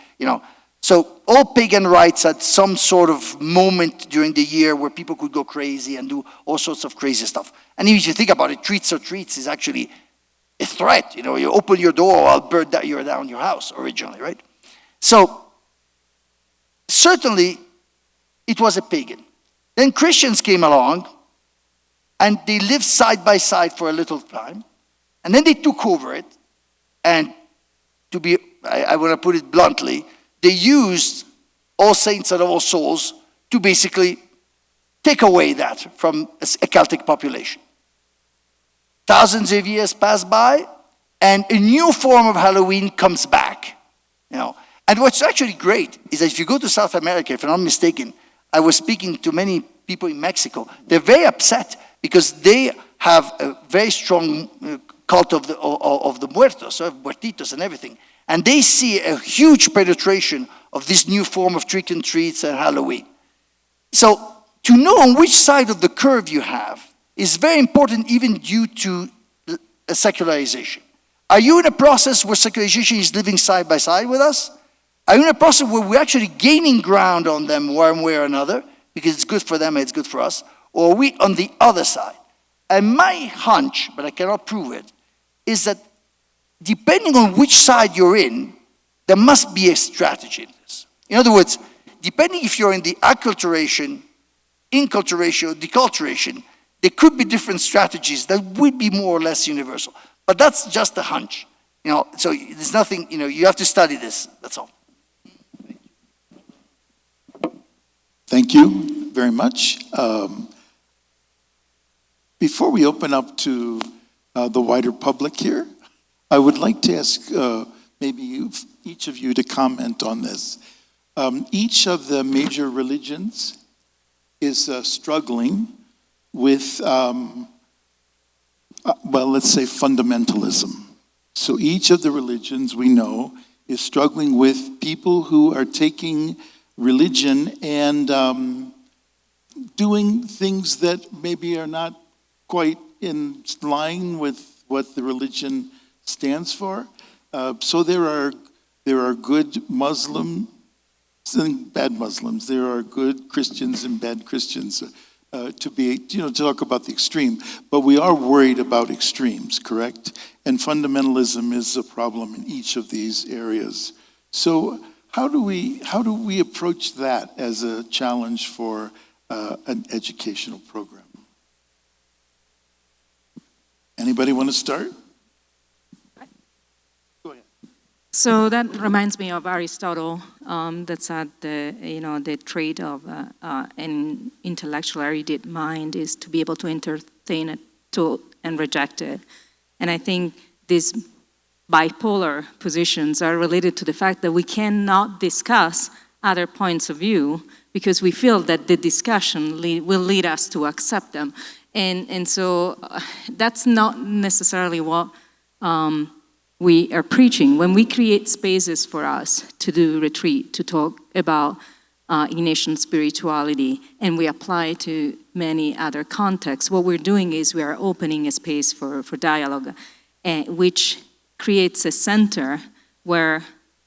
So all pagan rites had some sort of moment during the year where people could go crazy and do all sorts of crazy stuff. And if you think about it, treats or treats is actually a threat. You open your door, I'll burn down your house originally, right? So certainly it was a pagan. Then Christians came along and they lived side by side for a little time. And then they took over it. And I want to put it bluntly, they used All Saints and All Souls to basically take away that from a Celtic population. Thousands of years pass by, and a new form of Halloween comes back. And what's actually great is that if you go to South America, if I'm not mistaken, I was speaking to many people in Mexico. They're very upset because they have a very strong cult of the muertos, muertitos and everything. And they see a huge penetration of this new form of trick and treats and Halloween. So to know on which side of the curve you have is very important, even due to a secularization. Are you in a process where secularization is living side by side with us? Are you in a process where we're actually gaining ground on them one way or another, because it's good for them and it's good for us? Or are we on the other side? And my hunch, but I cannot prove it, is that depending on which side you're in, there must be a strategy in this. In other words, depending if you're in the acculturation, inculturation, or deculturation, there could be different strategies that would be more or less universal. But that's just a hunch. So there's nothing, you have to study this, that's all. Thank you very much. Before we open up to the wider public here, I would like to ask maybe each of you to comment on this. Each of the major religions is struggling with, let's say fundamentalism. So each of the religions we know is struggling with people who are taking religion and doing things that maybe are not quite in line with what the religion stands for. So there are good Muslims and bad Muslims. There are good Christians and bad Christians. To talk about the extreme, but we are worried about extremes, correct? And fundamentalism is a problem in each of these areas. So how do we approach that as a challenge for an educational program? Anybody want to start? Go ahead. So that reminds me of Aristotle, that said the trait of an intellectual erudite mind is to be able to entertain it and reject it. And I think these bipolar positions are related to the fact that we cannot discuss other points of view because we feel that the discussion will lead us to accept them. And so that's not necessarily what we are preaching. When we create spaces for us to do retreat, to talk about Ignatian spirituality, and we apply to many other contexts, what we're doing is we are opening a space for dialogue, which creates a center where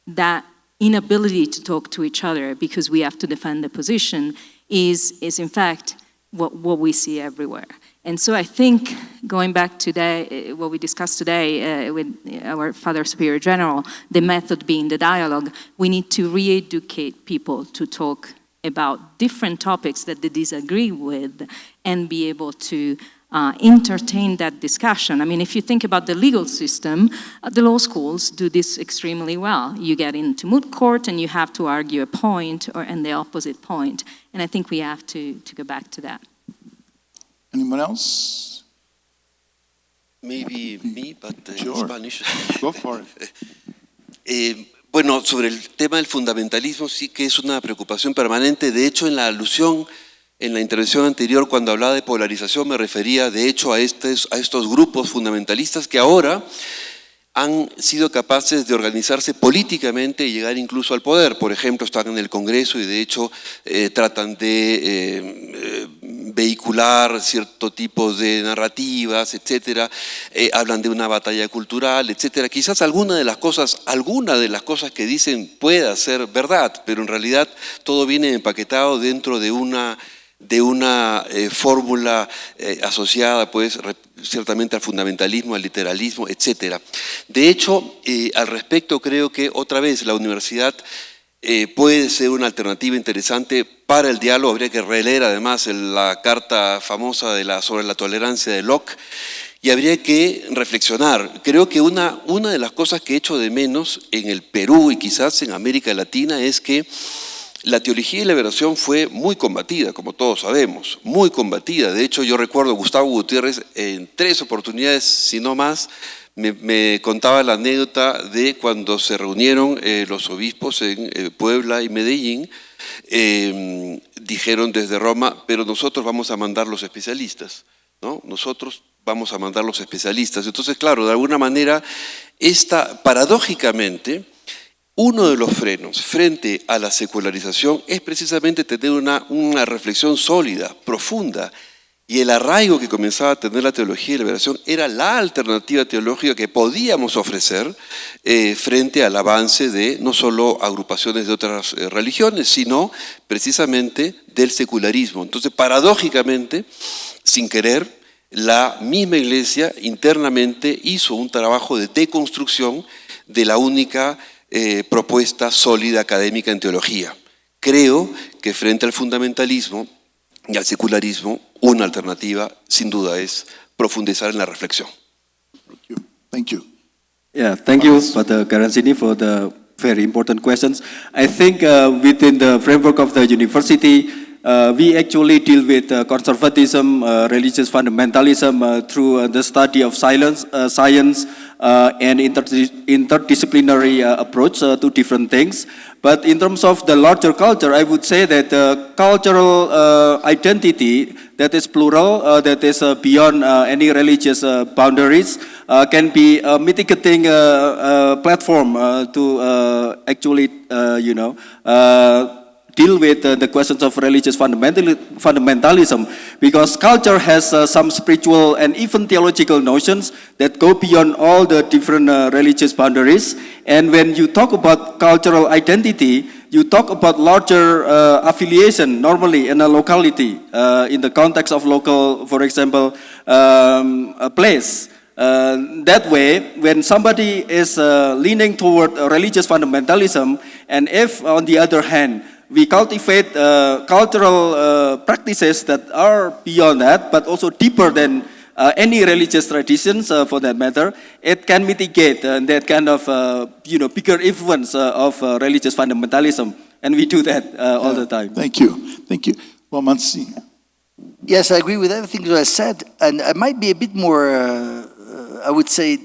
that inability to talk to each other because we have to defend the position is in fact what we see everywhere. And so I think, going back to what we discussed today with our Father Superior General, the method being the dialogue, we need to re-educate people to talk about different topics that they disagree with and be able to entertain that discussion. I mean, if you think about the legal system, the law schools do this extremely well. You get into moot court and you have to argue a point and the opposite point. And I think we have to go back to that. Anyone else? Maybe me, but in Sure. Spanish. Go for it. Bueno, sobre el tema del fundamentalismo sí que es una preocupación permanente. De hecho, en la alusión, en la intervención anterior, cuando hablaba de polarización, me refería de hecho a estos grupos fundamentalistas que ahora han sido capaces de organizarse políticamente y llegar incluso al poder. Por ejemplo, están en el Congreso y de hecho tratan de vehicular cierto tipo de narrativas, etcétera. Hablan de una batalla cultural, etcétera. Quizás alguna de las cosas que dicen pueda ser verdad, pero en realidad todo viene empaquetado dentro de una fórmula asociada pues ciertamente al fundamentalismo, al literalismo, etc. De hecho, al respecto creo que otra vez la universidad puede ser una alternativa interesante para el diálogo. Habría que releer además la carta famosa sobre la tolerancia de Locke y habría que reflexionar. Creo que una de las cosas que echo de menos en el Perú y quizás en América Latina es que la teología de la liberación fue muy combatida, como todos sabemos, muy combatida. De hecho, yo recuerdo a Gustavo Gutiérrez en 3 oportunidades, si no más, me contaba la anécdota de cuando se reunieron los obispos en Puebla y Medellín, dijeron desde Roma, pero nosotros vamos a mandar los especialistas, ¿no? Nosotros vamos a mandar los especialistas. Entonces, claro, de alguna manera, paradójicamente, uno de los frenos frente a la secularización es precisamente tener una reflexión sólida, profunda, y el arraigo que comenzaba a tener la teología de la liberación era la alternativa teológica que podíamos ofrecer frente al avance de no solo agrupaciones de otras religiones, sino precisamente del secularismo. Entonces, paradójicamente, sin querer, la misma Iglesia internamente hizo un trabajo de deconstrucción de la única propuesta sólida académica en teología. Creo que frente al fundamentalismo y al secularismo, una alternativa sin duda es profundizar en la reflexión. Thank you. Yeah, thank you, Father Garanzini, for the very important questions. I think within the framework of the university, we actually deal with conservatism, religious fundamentalism through the study of science and interdisciplinary approach to different things. But in terms of the larger culture, I would say that cultural identity that is plural, that is beyond any religious boundaries, can be a mitigating platform to actually, deal with the questions of religious fundamentalism, because culture has some spiritual and even theological notions that go beyond all the different religious boundaries. And when you talk about cultural identity, you talk about larger affiliation normally in a locality, in the context of local, for example, a place. That way, when somebody is leaning toward religious fundamentalism, and if on the other hand, we cultivate cultural practices that are beyond that, but also deeper than any religious traditions, for that matter, it can mitigate that kind of, bigger influence of religious fundamentalism, and we do that all the time. Thank you. Thank you. Well, Monsignor. Yes, I agree with everything that I said, and I might be a bit more, I would say,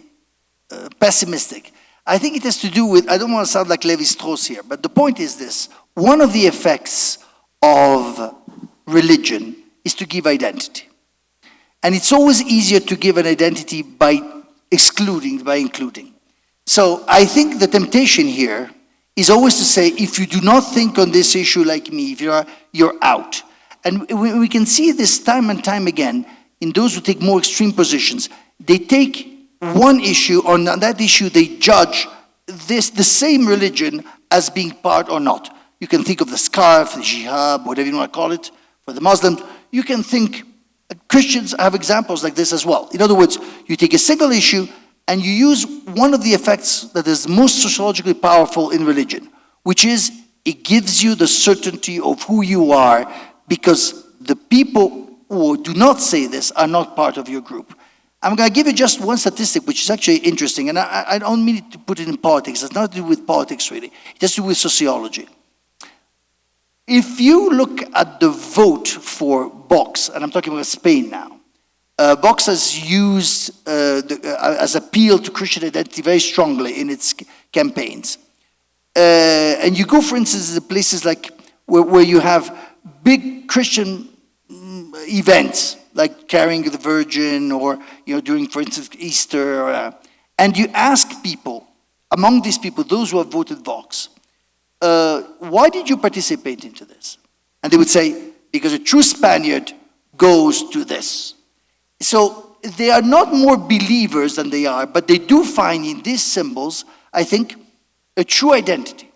pessimistic. I think it has to do with, I don't want to sound like Levi-Strauss here, but the point is this. One of the effects of religion is to give identity. And it's always easier to give an identity by excluding, by including. So I think the temptation here is always to say, if you do not think on this issue like me, if you're out. And we can see this time and time again in those who take more extreme positions. They take one issue, on that issue they judge the same religion as being part or not. You can think of the scarf, the jihad, whatever you want to call it, for the Muslims. You can think, Christians have examples like this as well. In other words, you take a single issue and you use one of the effects that is most sociologically powerful in religion, which is it gives you the certainty of who you are, because the people who do not say this are not part of your group. I'm going to give you just one statistic, which is actually interesting, and I don't mean to put it in politics. It's not to do with politics, really. It has to do with sociology. If you look at the vote for Vox, and I'm talking about Spain now, Vox has used as appeal to Christian identity very strongly in its campaigns. And you go, for instance, to places like where you have big Christian events, like carrying the Virgin, or during, for instance, Easter, and you ask people, among these people, those who have voted Vox, why did you participate into this? And they would say, because a true Spaniard goes to this. So they are not more believers than they are, but they do find in these symbols, I think, a true identity.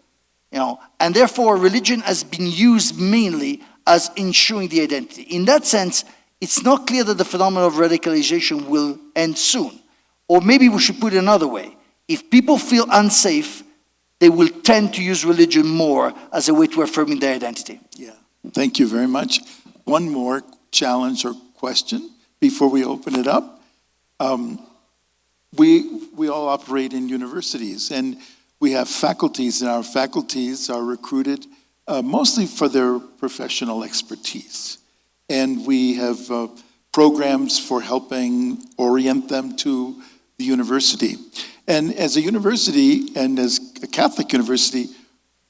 And therefore religion has been used mainly as ensuring the identity. In that sense, it's not clear that the phenomenon of radicalization will end soon. Or maybe we should put it another way. If people feel unsafe, they will tend to use religion more as a way to affirming their identity. Yeah, thank you very much. One more challenge or question before we open it up. We all operate in universities, and we have faculties, and our faculties are recruited mostly for their professional expertise. And we have programs for helping orient them to the university. And as a university, and as a Catholic university,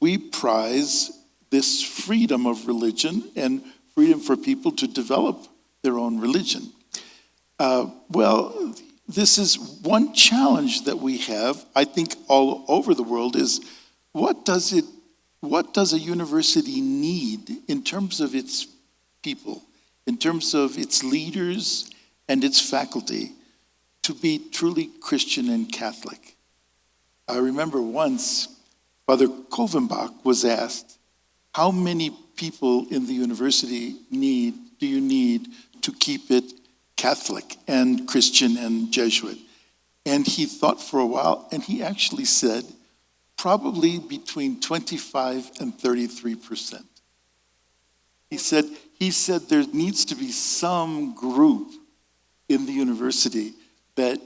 we prize this freedom of religion and freedom for people to develop their own religion. Well, this is one challenge that we have, I think all over the world, is what does a university need in terms of its people, in terms of its leaders and its faculty, to be truly Christian and Catholic? I remember once Father Kolvenbach was asked, how many people in the university do you need to keep it Catholic and Christian and Jesuit? And he thought for a while, and he actually said, probably between 25 and 33%. He said there needs to be some group in the university that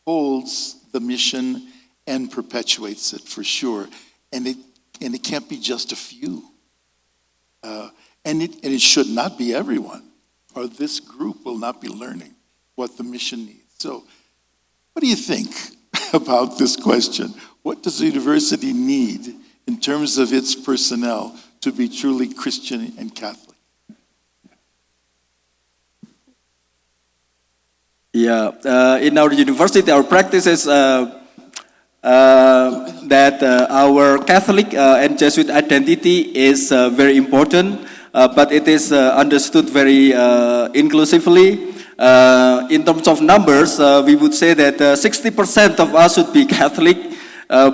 holds the mission and perpetuates it for sure. And it can't be just a few. And it should not be everyone, or this group will not be learning what the mission needs. So what do you think about this question? What does the university need in terms of its personnel to be truly Christian and Catholic? Yeah, in our university, our practice is that our Catholic and Jesuit identity is very important, but it is understood very inclusively. In terms of numbers, we would say that 60% of us should be Catholic,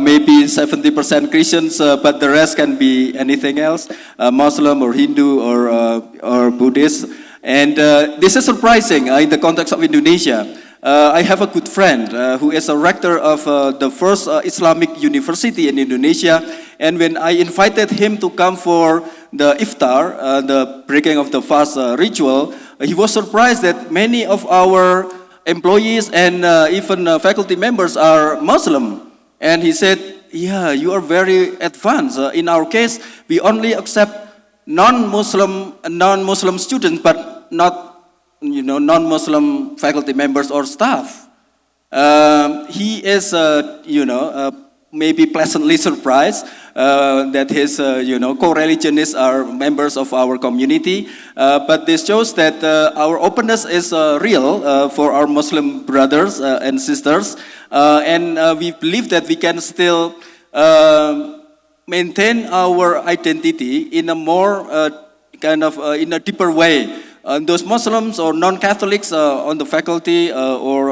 maybe 70% Christians, but the rest can be anything else, Muslim or Hindu or Buddhist. And this is surprising in the context of Indonesia. I have a good friend who is a rector of the first Islamic university in Indonesia. And when I invited him to come for the iftar, the breaking of the fast ritual, he was surprised that many of our employees and even faculty members are Muslim. And he said, yeah, you are very advanced. In our case, we only accept non-Muslim students, but not non-Muslim faculty members or staff. He is maybe pleasantly surprised that his co-religionists are members of our community. But this shows that our openness is real for our Muslim brothers and sisters, and we believe that we can still maintain our identity in a more in a deeper way. Those Muslims or non-Catholics on the faculty or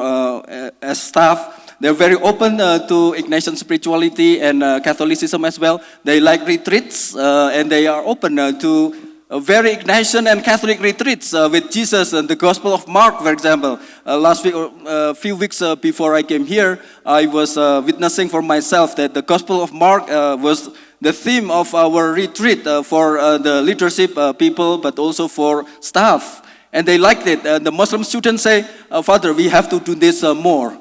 as staff, they're very open to Ignatian spirituality and Catholicism as well. They like retreats and they are open to very Ignatian and Catholic retreats with Jesus and the Gospel of Mark, for example. Last week, or a few weeks before I came here, I was witnessing for myself that the Gospel of Mark was the theme of our retreat for the leadership people, but also for staff. And they liked it. The Muslim students say, Father, we have to do this more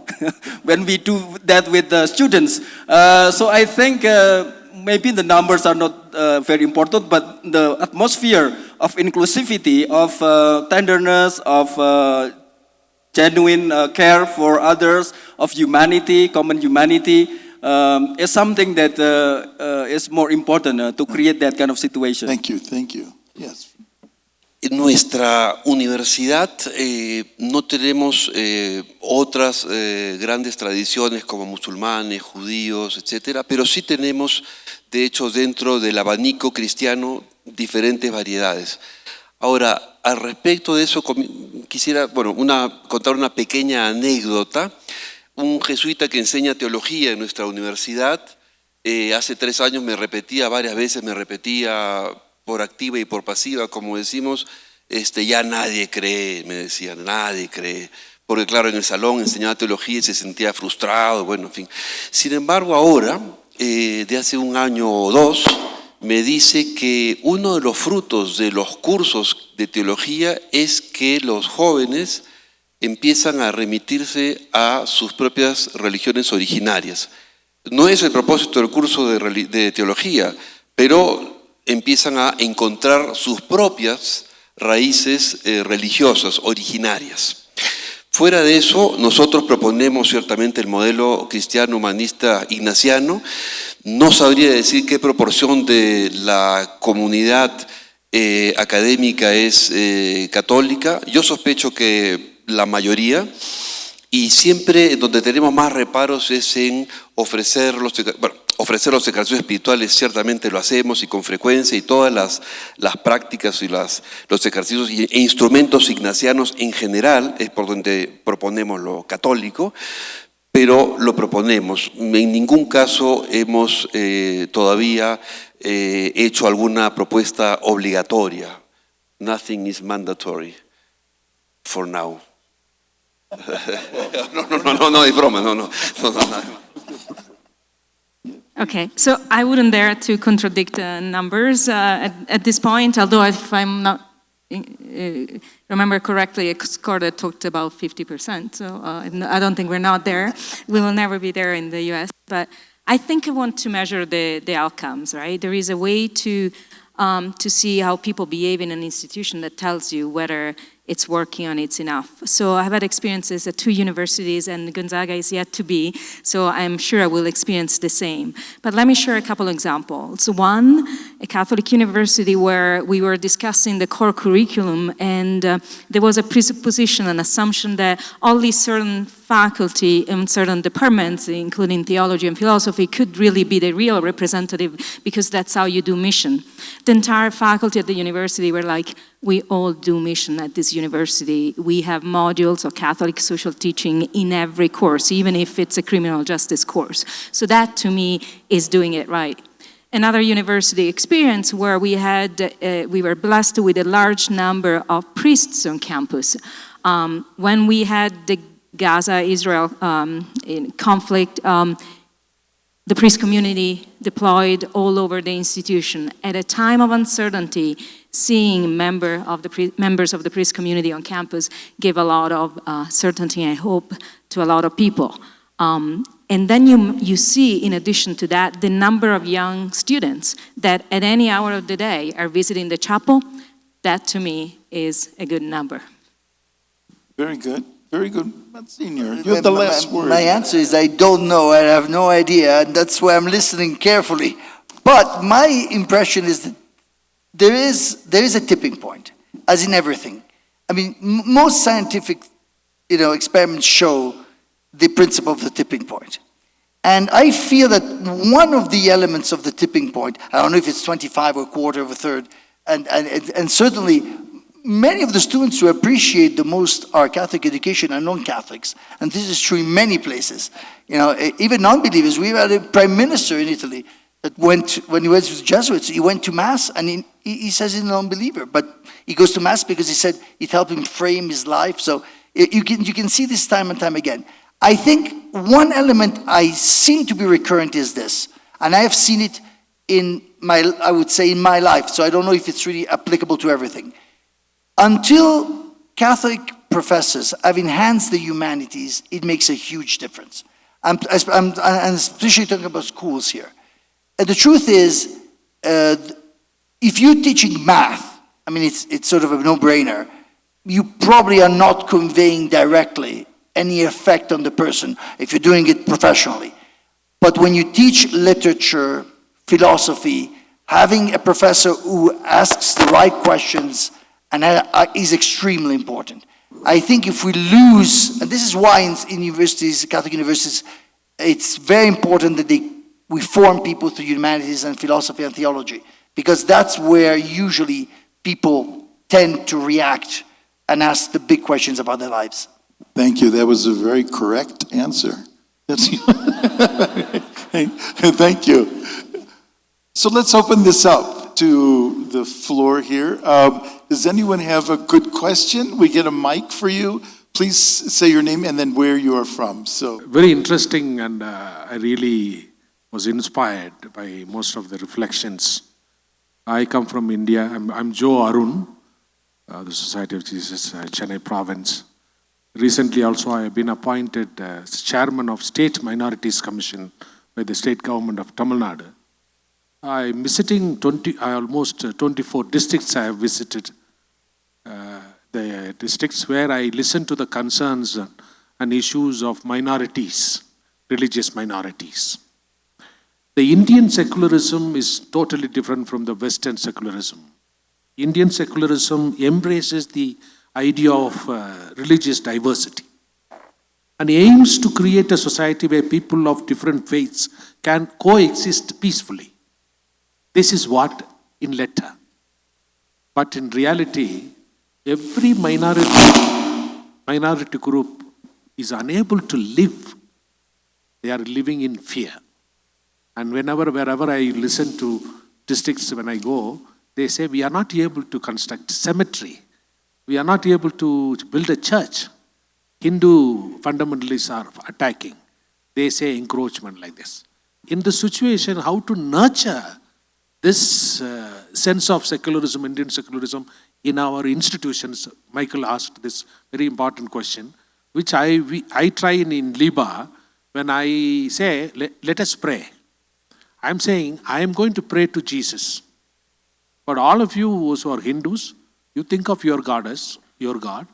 when we do that with the students. So I think maybe the numbers are not very important, but the atmosphere of inclusivity, of tenderness, of genuine care for others, of humanity, common humanity, is something that is more important to create that kind of situation. Thank you. Yes. En nuestra universidad no tenemos otras grandes tradiciones como musulmanes, judíos, etcétera, pero sí tenemos, de hecho, dentro del abanico cristiano, diferentes variedades. Ahora, al respecto de eso, quisiera contar una pequeña anécdota. Un jesuita que enseña teología en nuestra universidad, hace 3 años varias veces me repetía por activa y por pasiva, como decimos, ya nadie cree, me decían, nadie cree. Porque claro, en el salón enseñaba teología y se sentía frustrado, bueno, en fin. Sin embargo, ahora, de hace 1 año o 2, me dice que uno de los frutos de los cursos de teología es que los jóvenes empiezan a remitirse a sus propias religiones originarias. No es el propósito del curso de teología, pero empiezan a encontrar sus propias raíces religiosas, originarias. Fuera de eso, nosotros proponemos ciertamente el modelo cristiano humanista ignaciano. No sabría decir qué proporción de la comunidad académica es católica. Yo sospecho que la mayoría, y siempre donde tenemos más reparos es en ofrecer los ejercicios espirituales. Ciertamente lo hacemos y con frecuencia, y todas las prácticas y los ejercicios e instrumentos ignacianos en general es por donde proponemos lo católico, pero lo proponemos. En ningún caso hemos todavía hecho alguna propuesta obligatoria. Nothing is mandatory for now. No, es broma, no. Okay, so I wouldn't dare to contradict numbers at this point, although if I'm not remember correctly, a score that talked about 50%. So I don't think we're not there. We will never be there in the US. But I think I want to measure the outcomes, right? There is a way to see how people behave in an institution that tells you whether it's working and it's enough. So I've had experiences at 2 universities, and Gonzaga is yet to be, so I'm sure I will experience the same. But let me share a couple examples. One, a Catholic university where we were discussing the core curriculum, and there was a presupposition, an assumption that only certain faculty in certain departments, including theology and philosophy, could really be the real representative because that's how you do mission. The entire faculty at the university were like, we all do mission at this university. We have modules of Catholic social teaching in every course, even if it's a criminal justice course. So that, to me, is doing it right. Another university experience where we were blessed with a large number of priests on campus. When we had the Gaza-Israel conflict, the priest community deployed all over the institution. At a time of uncertainty, seeing members of the priest community on campus gave a lot of certainty and hope to a lot of people. And then you see, in addition to that, the number of young students that at any hour of the day are visiting the chapel. That, to me, is a good number. Very good. Very good. Monsignor, you have the last word. My answer is I don't know. I have no idea, and that's why I'm listening carefully. But my impression is that there is a tipping point, as in everything. I mean, most scientific, experiments show the principle of the tipping point. And I feel that one of the elements of the tipping point, I don't know if it's 25 or a quarter of a third, and certainly many of the students who appreciate the most our Catholic education are non-Catholics. And this is true in many places. Even non-believers. We had a prime minister in Italy that when he went to the Jesuits, he went to Mass, and he says he's a non-believer. But he goes to Mass because he said it helped him frame his life. So you can see this time and time again. I think one element I seem to be recurrent is this. And I have seen it in my life. So I don't know if it's really applicable to everything. Until Catholic professors have enhanced the humanities, it makes a huge difference. I'm especially talking about schools here. And the truth is, if you're teaching math, I mean, it's sort of a no-brainer. you probably are not conveying directly any effect on the person if you're doing it professionally. But when you teach literature, philosophy, having a professor who asks the right questions and is extremely important. I think if we lose, and this is why in universities, Catholic universities, it's very important that we form people through humanities and philosophy and theology, because that's where usually people tend to react and ask the big questions about their lives. Thank you. That was a very correct answer. Thank you. So let's open this up to the floor here. Does anyone have a good question? We get a mic for you. Please say your name and then where you are from. So very interesting, and I really was inspired by most of the reflections. I come from India. I'm Joe Arun, the Society of Jesus, Chennai province. Recently also I have been appointed as chairman of State Minorities Commission by the state government of Tamil Nadu. I'm visiting almost 24 districts I have visited. The districts where I listen to the concerns and issues of minorities, religious minorities. The Indian secularism is totally different from the Western secularism. Indian secularism embraces the idea of religious diversity and aims to create a society where people of different faiths can coexist peacefully. This is what in letter. But in reality, every minority group is unable to live. They are living in fear. And wherever I listen to districts when I go, they say we are not able to construct cemetery. We are not able to build a church. Hindu fundamentalists are attacking. They say encroachment like this. In this situation, how to nurture this sense of secularism, Indian secularism, in our institutions? Michael asked this very important question, which I try in Liba when I say, let us pray. I'm saying, I am going to pray to Jesus. But all of you who are Hindus, you think of your God as your God.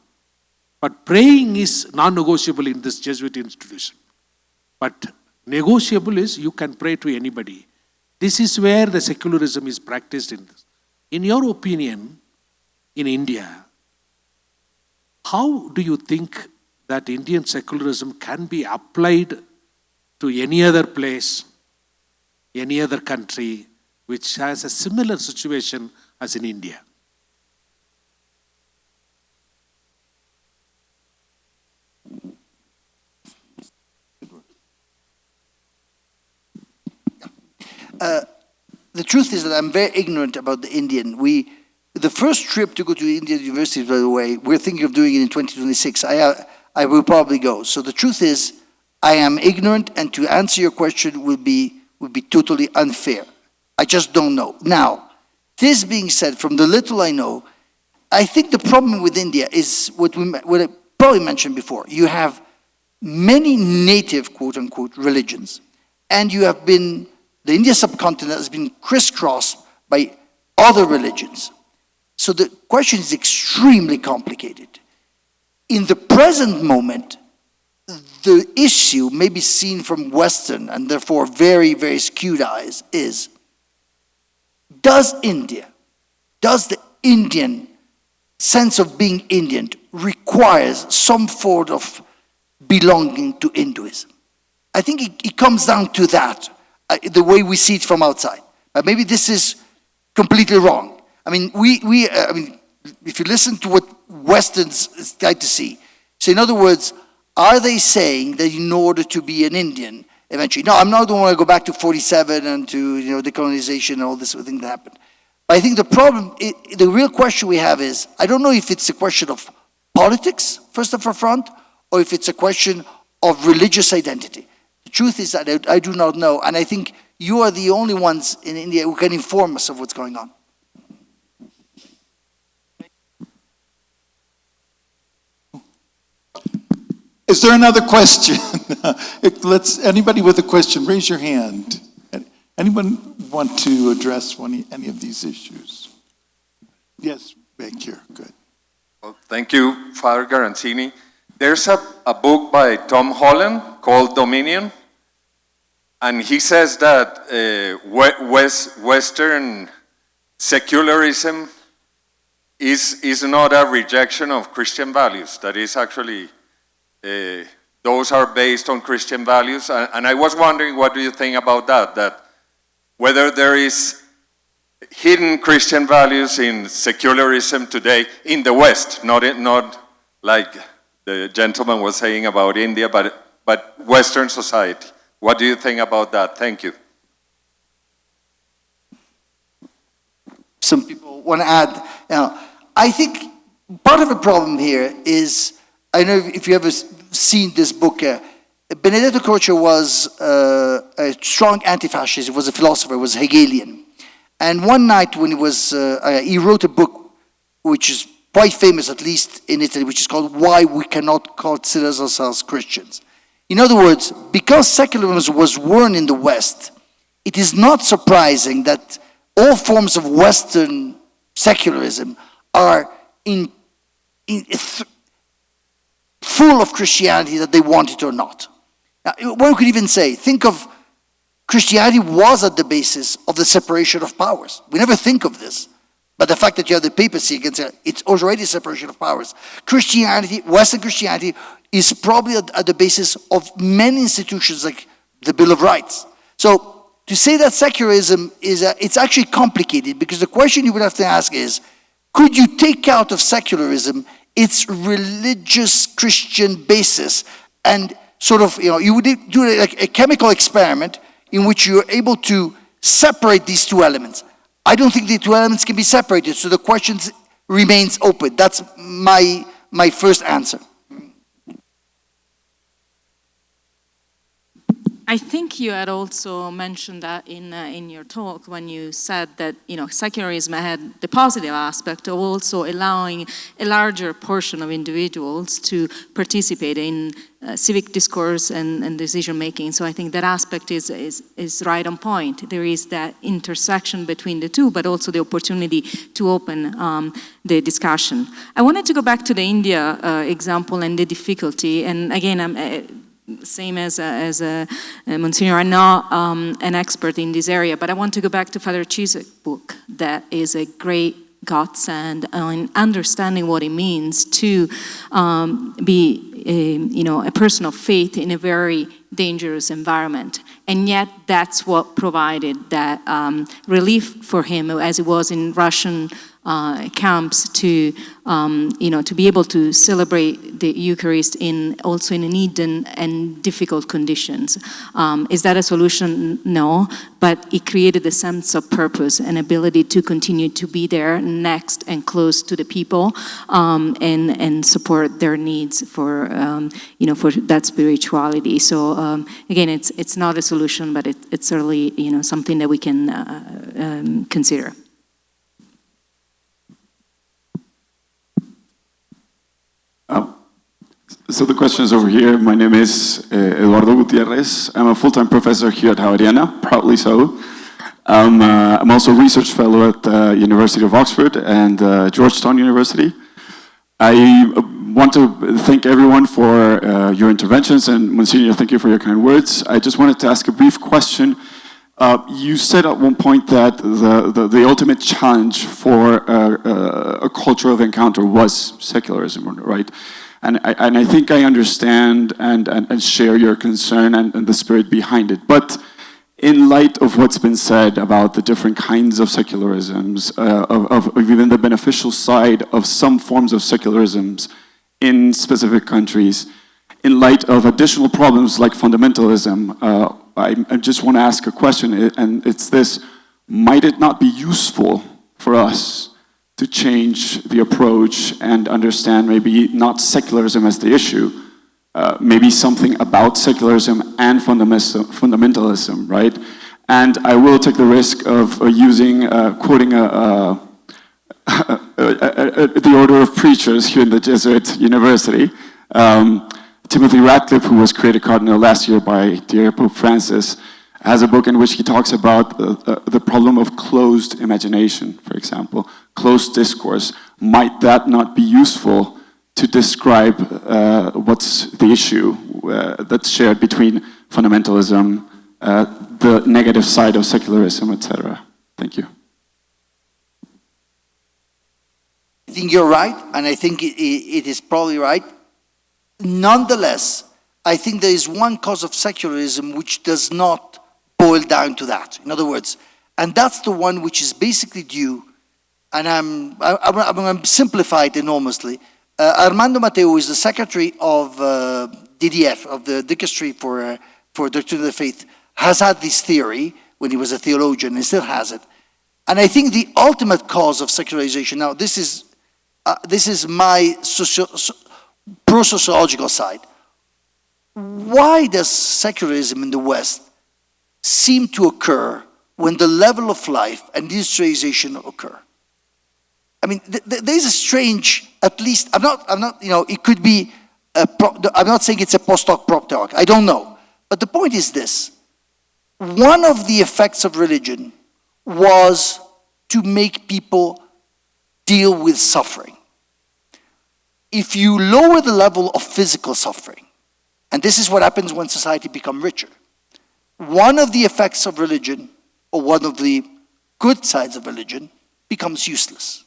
But praying is non-negotiable in this Jesuit institution. But negotiable is you can pray to anybody. This is where the secularism is practiced in this. In your opinion, in India, how do you think that Indian secularism can be applied to any other place, any other country which has a similar situation as in India? The truth is that I'm very ignorant about the Indian. The first trip to go to Indian universities, by the way, we're thinking of doing it in 2026. I will probably go. So the truth is, I am ignorant, and to answer your question would be totally unfair. I just don't know. Now, this being said, from the little I know, I think the problem with India is what I probably mentioned before. You have many native, quote unquote, religions, and the Indian subcontinent has been crisscrossed by other religions. So the question is extremely complicated. In the present moment, the issue may be seen from Western and therefore very, very skewed eyes is, does the Indian sense of being Indian requires some form of belonging to Hinduism? I think it comes down to that, the way we see it from outside. But maybe this is completely wrong. I mean, if you listen to what Westerns try to see, so in other words, are they saying that in order to be an Indian, eventually, no, I'm not going to want to go back to 47 and to decolonization and all this thing that happened. But I think the problem, the real question we have is, I don't know if it's a question of politics, first and forefront, or if it's a question of religious identity. The truth is that I do not know, and I think you are the only ones in India who can inform us of what's going on. is there another question? Anybody with a question, raise your hand. Anyone want to address any of these issues? Yes, back here, good. Well, thank you, Father Garanzini. There's a book by Tom Holland called Dominion, and he says that Western secularism is not a rejection of Christian values. That is actually, those are based on Christian values. And I was wondering, what do you think about that? That whether there is hidden Christian values in secularism today in the West, not like the gentleman was saying about India, but Western society. What do you think about that? Thank you. Some people want to add. Now, I think part of the problem here is, I don't know if you ever seen this book. Benedetto Croce was a strong anti-fascist. He was a philosopher. Was Hegelian. And one night when he wrote a book which is quite famous, at least in Italy, which is called Why We Cannot Consider Ourselves Christians. In other words, because secularism was born in the West, it is not surprising that all forms of Western secularism are full of Christianity, that they want it or not. Now, one could even say, think of Christianity was at the basis of the separation of powers. We never think of this, but the fact that you have the papacy against it, it's already a separation of powers. Christianity, Western Christianity, is probably at the basis of many institutions like the Bill of Rights. So to say that secularism it's actually complicated, because the question you would have to ask is, could you take out of secularism its religious Christian basis and sort of, you would do like a chemical experiment in which you're able to separate these two elements. I don't think the two elements can be separated, so the question remains open. That's my first answer. I think you had also mentioned that in your talk when you said that secularism had the positive aspect of also allowing a larger portion of individuals to participate in civic discourse and decision making. So I think that aspect is right on point. There is that intersection between the two, but also the opportunity to open the discussion. I wanted to go back to the India example and the difficulty. And again, same as Monsignor, I'm not an expert in this area, but I want to go back to Father Chiswick's book. That is a great godsend on understanding what it means to be a person of faith in a very dangerous environment. And yet that's what provided that relief for him, as it was in Russian camps, to be able to celebrate the Eucharist also in hidden and difficult conditions. Is that a solution? No, but it created a sense of purpose and ability to continue to be there next and close to the people, and support their needs for that spirituality. So again, it's not a solution, but it's certainly something that we can consider. So the question is over here. My name is Eduardo Gutierrez. I'm a full-time professor here at Javeriana, proudly so. I'm also a research fellow at the University of Oxford and Georgetown University. I want to thank everyone for your interventions, and Monsignor, thank you for your kind words. I just wanted to ask a brief question. You said at one point that the ultimate challenge for a culture of encounter was secularism, right? And I think I understand and share your concern and the spirit behind it. But in light of what's been said about the different kinds of secularisms, of even the beneficial side of some forms of secularisms in specific countries, in light of additional problems like fundamentalism, I just want to ask a question, and it's this: might it not be useful for us to change the approach and understand maybe not secularism as the issue, maybe something about secularism and fundamentalism, right? And I will take the risk of quoting the order of preachers here in the Jesuit University. Timothy Ratcliffe, who was created cardinal last year by dear Pope Francis, has a book in which he talks about the problem of closed imagination, for example, closed discourse, might that not be useful to describe what's the issue that's shared between fundamentalism, the negative side of secularism, etc.? Thank you. I think you're right, and I think it is probably right. Nonetheless, I think there is one cause of secularism which does not boil down to that. In other words, and that's the one which is basically due, and I'm going to simplify it enormously. Armando Matteo is the secretary of DDF, of the Dicastery for Doctrine of the Faith, has had this theory when he was a theologian and still has it. And I think the ultimate cause of secularization, now this is my pro-sociological side. Why does secularism in the West seem to occur when the level of life and industrialization occur? I mean, there's a strange, at least, I'm not, it could be, I'm not saying it's a post hoc propter hoc, I don't know. But the point is this: one of the effects of religion was to make people deal with suffering. If you lower the level of physical suffering, and this is what happens when society becomes richer, one of the effects of religion, or one of the good sides of religion, becomes useless.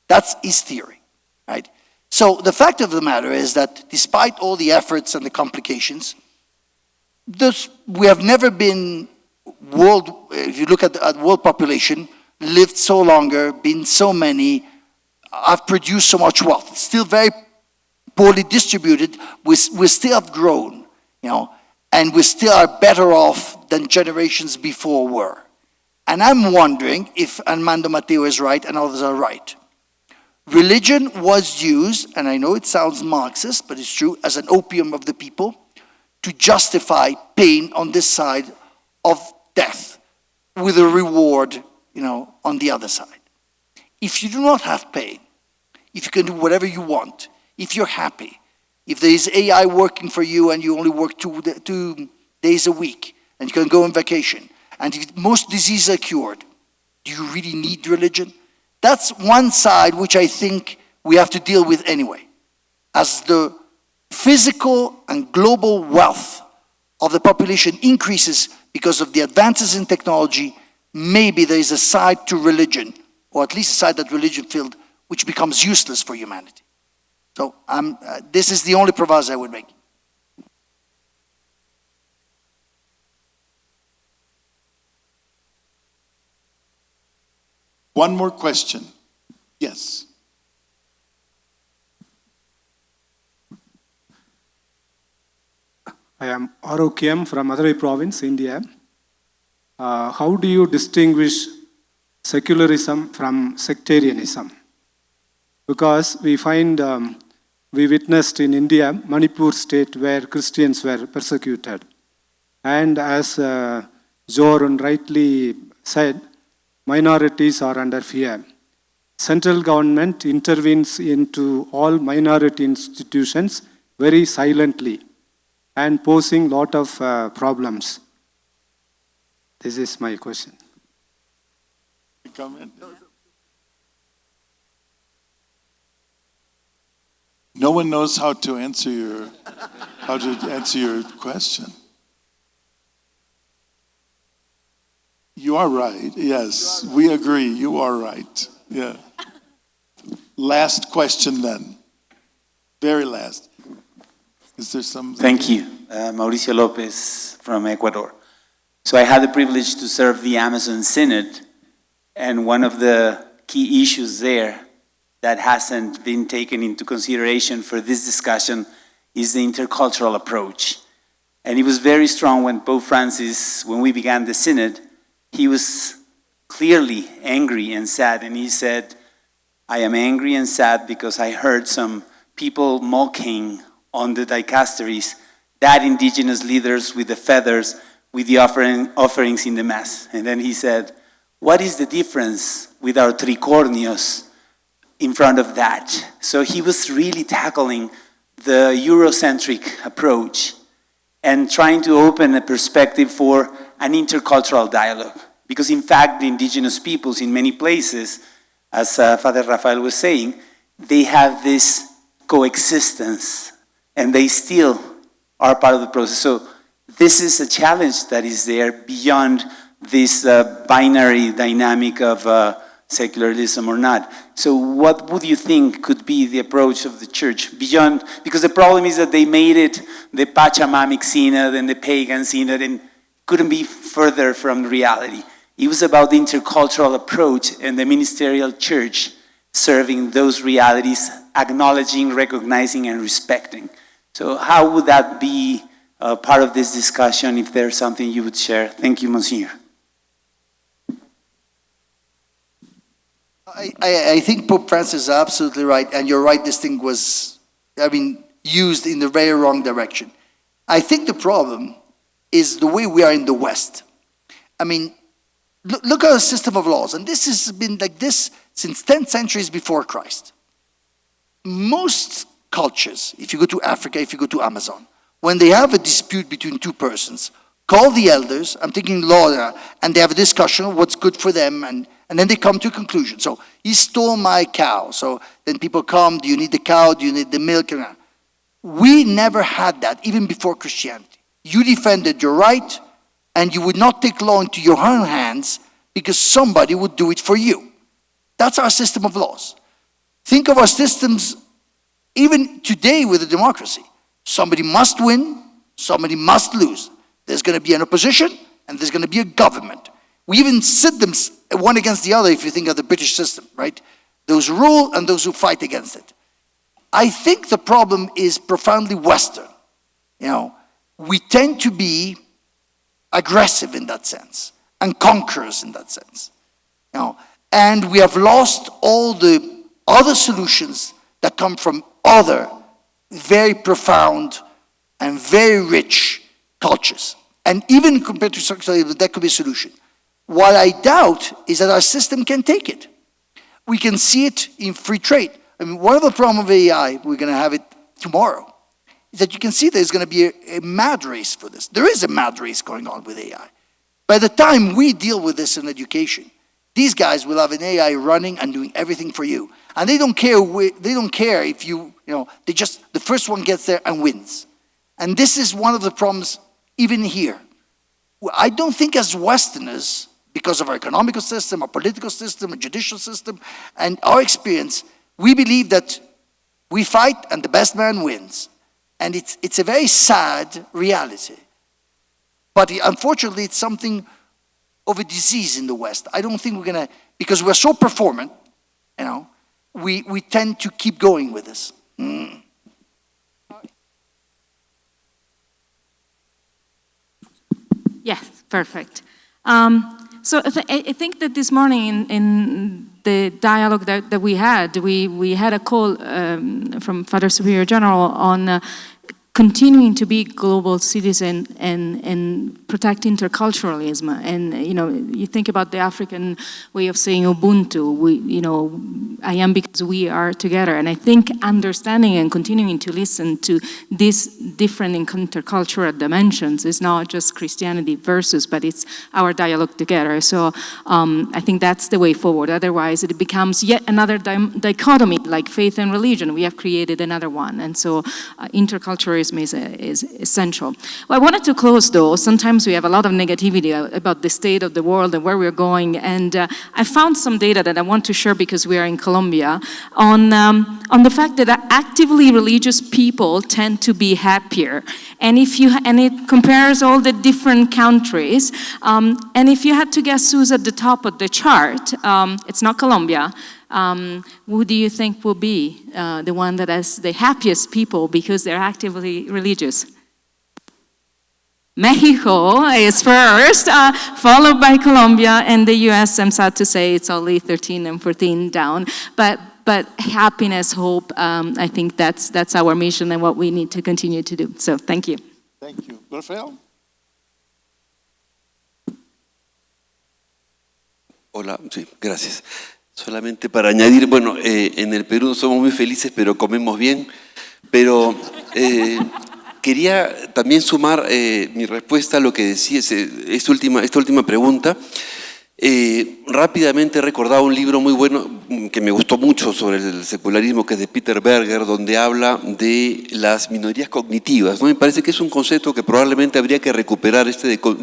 That's his theory, right? So the fact of the matter is that despite all the efforts and the complications, we have never been if you look at the world population, lived so longer, been so many, have produced so much wealth. It's still very poorly distributed. We still have grown, and we still are better off than generations before were. And I'm wondering if Armando Matteo is right and others are right. Religion was used, and I know it sounds Marxist, but it's true, as an opium of the people to justify pain on this side of death with a reward, on the other side. If you do not have pain, if you can do whatever you want, if you're happy, if there is AI working for you and you only work 2 days a week and you can go on vacation, and if most diseases are cured, do you really need religion? That's one side which I think we have to deal with anyway. As the physical and global wealth of the population increases because of the advances in technology, maybe there is a side to religion, or at least a side that religion filled, which becomes useless for humanity. So this is the only proviso I would make. One more question. Yes. I am Arokyam from Madurai province, India. How do you distinguish secularism from sectarianism? Because we find, we witnessed in India, Manipur state where Christians were persecuted. And as Jorun rightly said, minorities are under fear. Central government intervenes into all minority institutions very silently and posing a lot of problems. This is my question. Comment? No one knows how to answer your question. You are right. Yes, we agree. You are right. Yeah. Last question then. Very last. Is there something? Thank you. Mauricio Lopez from Ecuador. So I had the privilege to serve the Amazon Synod, and one of the key issues there that hasn't been taken into consideration for this discussion is the intercultural approach. And it was very strong when Pope Francis, when we began the Synod, he was clearly angry and sad, and he said, I am angry and sad because I heard some people mocking on the dicasteries that indigenous leaders with the feathers, with the offerings in the Mass. And then he said, what is the difference with our tricornios in front of that? So he was really tackling the Eurocentric approach and trying to open a perspective for an intercultural dialogue. Because in fact, the indigenous peoples in many places as Father Rafael was saying, they have this coexistence and they still are part of the process. So this is a challenge that is there beyond this binary dynamic of secularism or not. So what would you think could be the approach of the church beyond, because the problem is that they made it the Pachamamic synod and the pagan synod and couldn't be further from reality. It was about the intercultural approach and the ministerial church serving those realities, acknowledging, recognizing, and respecting. So how would that be part of this discussion, if there's something you would share? Thank you, Monsignor. I think Pope Francis is absolutely right, and you're right, this thing was, used in the very wrong direction. I think the problem is the way we are in the West. Look at our system of laws, and this has been like this since 10 centuries before Christ. Most cultures, if you go to Africa, if you go to Amazon, when they have a dispute between two persons, call the elders, I'm thinking law, and they have a discussion of what's good for them, and then they come to a conclusion. So, he stole my cow. So then people come, do you need the cow? Do you need the milk? We never had that, even before Christianity. You defended your right, and you would not take law into your own hands because somebody would do it for you. That's our system of laws. Think of our systems even today with a democracy. Somebody must win, somebody must lose. There's going to be an opposition, and there's going to be a government. We even sit them one against the other if you think of the British system, right? Those who rule and those who fight against it. I think the problem is profoundly Western. We tend to be aggressive in that sense and conquerors in that sense. And we have lost all the other solutions that come from other very profound and very rich cultures. And even compared to secularism, that could be a solution. What I doubt is that our system can take it. We can see it in free trade. One of the problems of AI, we're going to have it tomorrow, is that you can see there's going to be a mad race for this. There is a mad race going on with AI. By the time we deal with this in education, these guys will have an AI running and doing everything for you. And they don't care if the first one gets there and wins. And this is one of the problems even here. I don't think as Westerners, because of our economical system, our political system, our judicial system, and our experience, we believe that we fight and the best man wins. And it's a very sad reality. But unfortunately, it's something of a disease in the West. I don't think we're going to, because we're so performant, we tend to keep going with this. Yes, perfect. So I think that this morning in the dialogue that we had a call from Father Superior General on continuing to be global citizen and protect interculturalism. And you think about the African way of saying Ubuntu. I am because we are together. And I think understanding and continuing to listen to these different intercultural dimensions is not just Christianity versus, but it's our dialogue together. So I think that's the way forward. Otherwise, it becomes yet another dichotomy, like faith and religion. We have created another one. And so interculturalism is essential. Well, I wanted to close though. Sometimes we have a lot of negativity about the state of the world and where we're going. And I found some data that I want to share because we are in Colombia on the fact that actively religious people tend to be happier. And it compares all the different countries. And if you had to guess who's at the top of the chart, it's not Colombia. Who do you think will be the one that has the happiest people because they're actively religious? Mexico is first, followed by Colombia, and the US, I'm sad to say, it's only 13 and 14 down. But happiness, hope, I think that's our mission and what we need to continue to do. So thank you. Thank you. Rafael? Hola, sí, gracias. Solamente para añadir, bueno, en el Perú somos muy felices, pero comemos bien. Pero quería también sumar mi respuesta a lo que decía esta última pregunta. Rápidamente he recordado un libro muy bueno, que me gustó mucho sobre el secularismo, que es de Peter Berger, donde habla de las minorías cognitivas, ¿no? Me parece que es un concepto que probablemente habría que recuperar,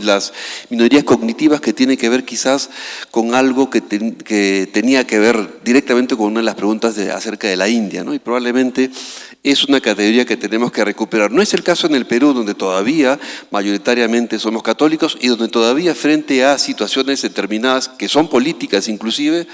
las minorías cognitivas, que tiene que ver quizás con algo que tenía que ver directamente con una de las preguntas acerca de la India, ¿no? Y probablemente es una categoría que tenemos que recuperar. No es el caso en el Perú, donde todavía mayoritariamente somos católicos y donde todavía frente a situaciones determinadas que son políticas inclusive,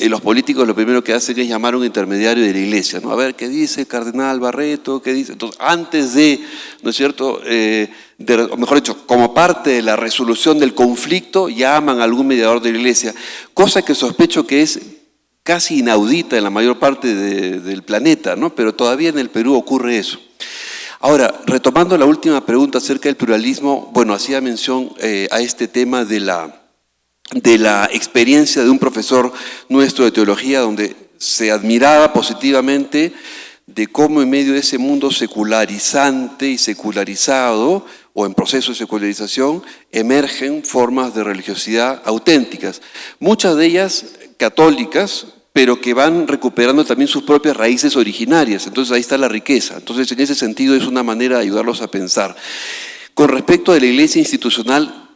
los políticos lo primero que hacen es llamar a un intermediario de la Iglesia, ¿no? A ver, ¿qué dice el cardenal Barreto? ¿Qué dice? Entonces, antes de, ¿no es cierto?, o mejor dicho, como parte de la resolución del conflicto, llaman a algún mediador de la Iglesia, cosa que sospecho que es casi inaudita en la mayor parte del planeta, ¿no? Pero todavía en el Perú ocurre eso. Ahora, retomando la última pregunta acerca del pluralismo, bueno, hacía mención a este tema de la experiencia de un profesor nuestro de teología, donde se admiraba positivamente de cómo en medio de ese mundo secularizante y secularizado, o en proceso de secularización, emergen formas de religiosidad auténticas. Muchas de ellas católicas, pero que van recuperando también sus propias raíces originarias. Entonces ahí está la riqueza. Entonces en ese sentido es una manera de ayudarlos a pensar. Con respecto a la iglesia institucional,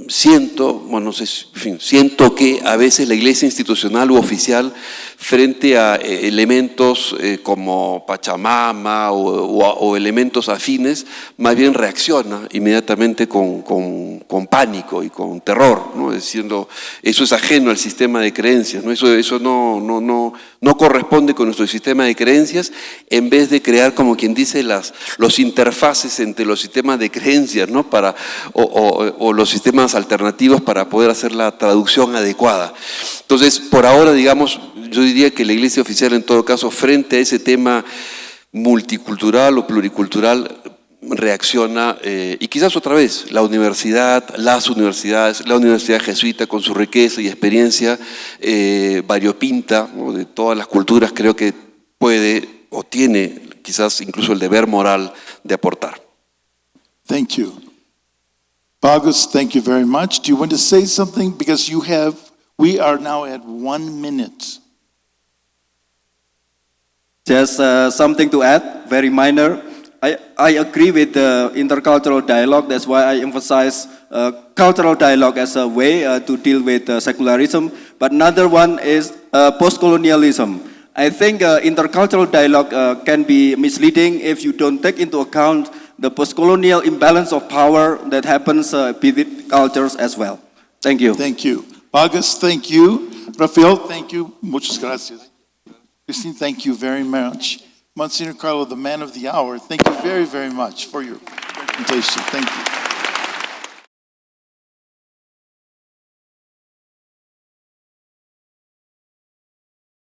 siento que a veces la iglesia institucional u oficial, frente a elementos como Pachamama o elementos afines, más bien reacciona inmediatamente con pánico y con terror, ¿no? Diciendo, eso es ajeno al sistema de creencias, ¿no? Eso no corresponde con nuestro sistema de creencias, en vez de crear, como quien dice, los interfaces entre los sistemas de creencias, ¿no? o los sistemas alternativos para poder hacer la traducción adecuada. Entonces, por ahora, digamos, yo diría que la iglesia oficial, en todo caso, frente a ese tema multicultural o pluricultural, reacciona, y quizás otra vez, las universidades, la universidad jesuita con su riqueza y experiencia variopinta, ¿no? De todas las culturas, creo que puede o tiene quizás incluso el deber moral de aportar. Thank you. August, thank you very much. Do you want to say something? Because we are now at 1 minute. Just something to add, very minor. I agree with the intercultural dialogue. That's why I emphasize cultural dialogue as a way to deal with secularism. But another one is post-colonialism. I think intercultural dialogue can be misleading if you don't take into account the post-colonial imbalance of power that happens within cultures as well. Thank you. Thank you. August, thank you. Rafael, thank you. Muchas gracias. Christine, thank you very much. Monsignor Carlo, the man of the hour, thank you very, very much for your presentation. Thank you.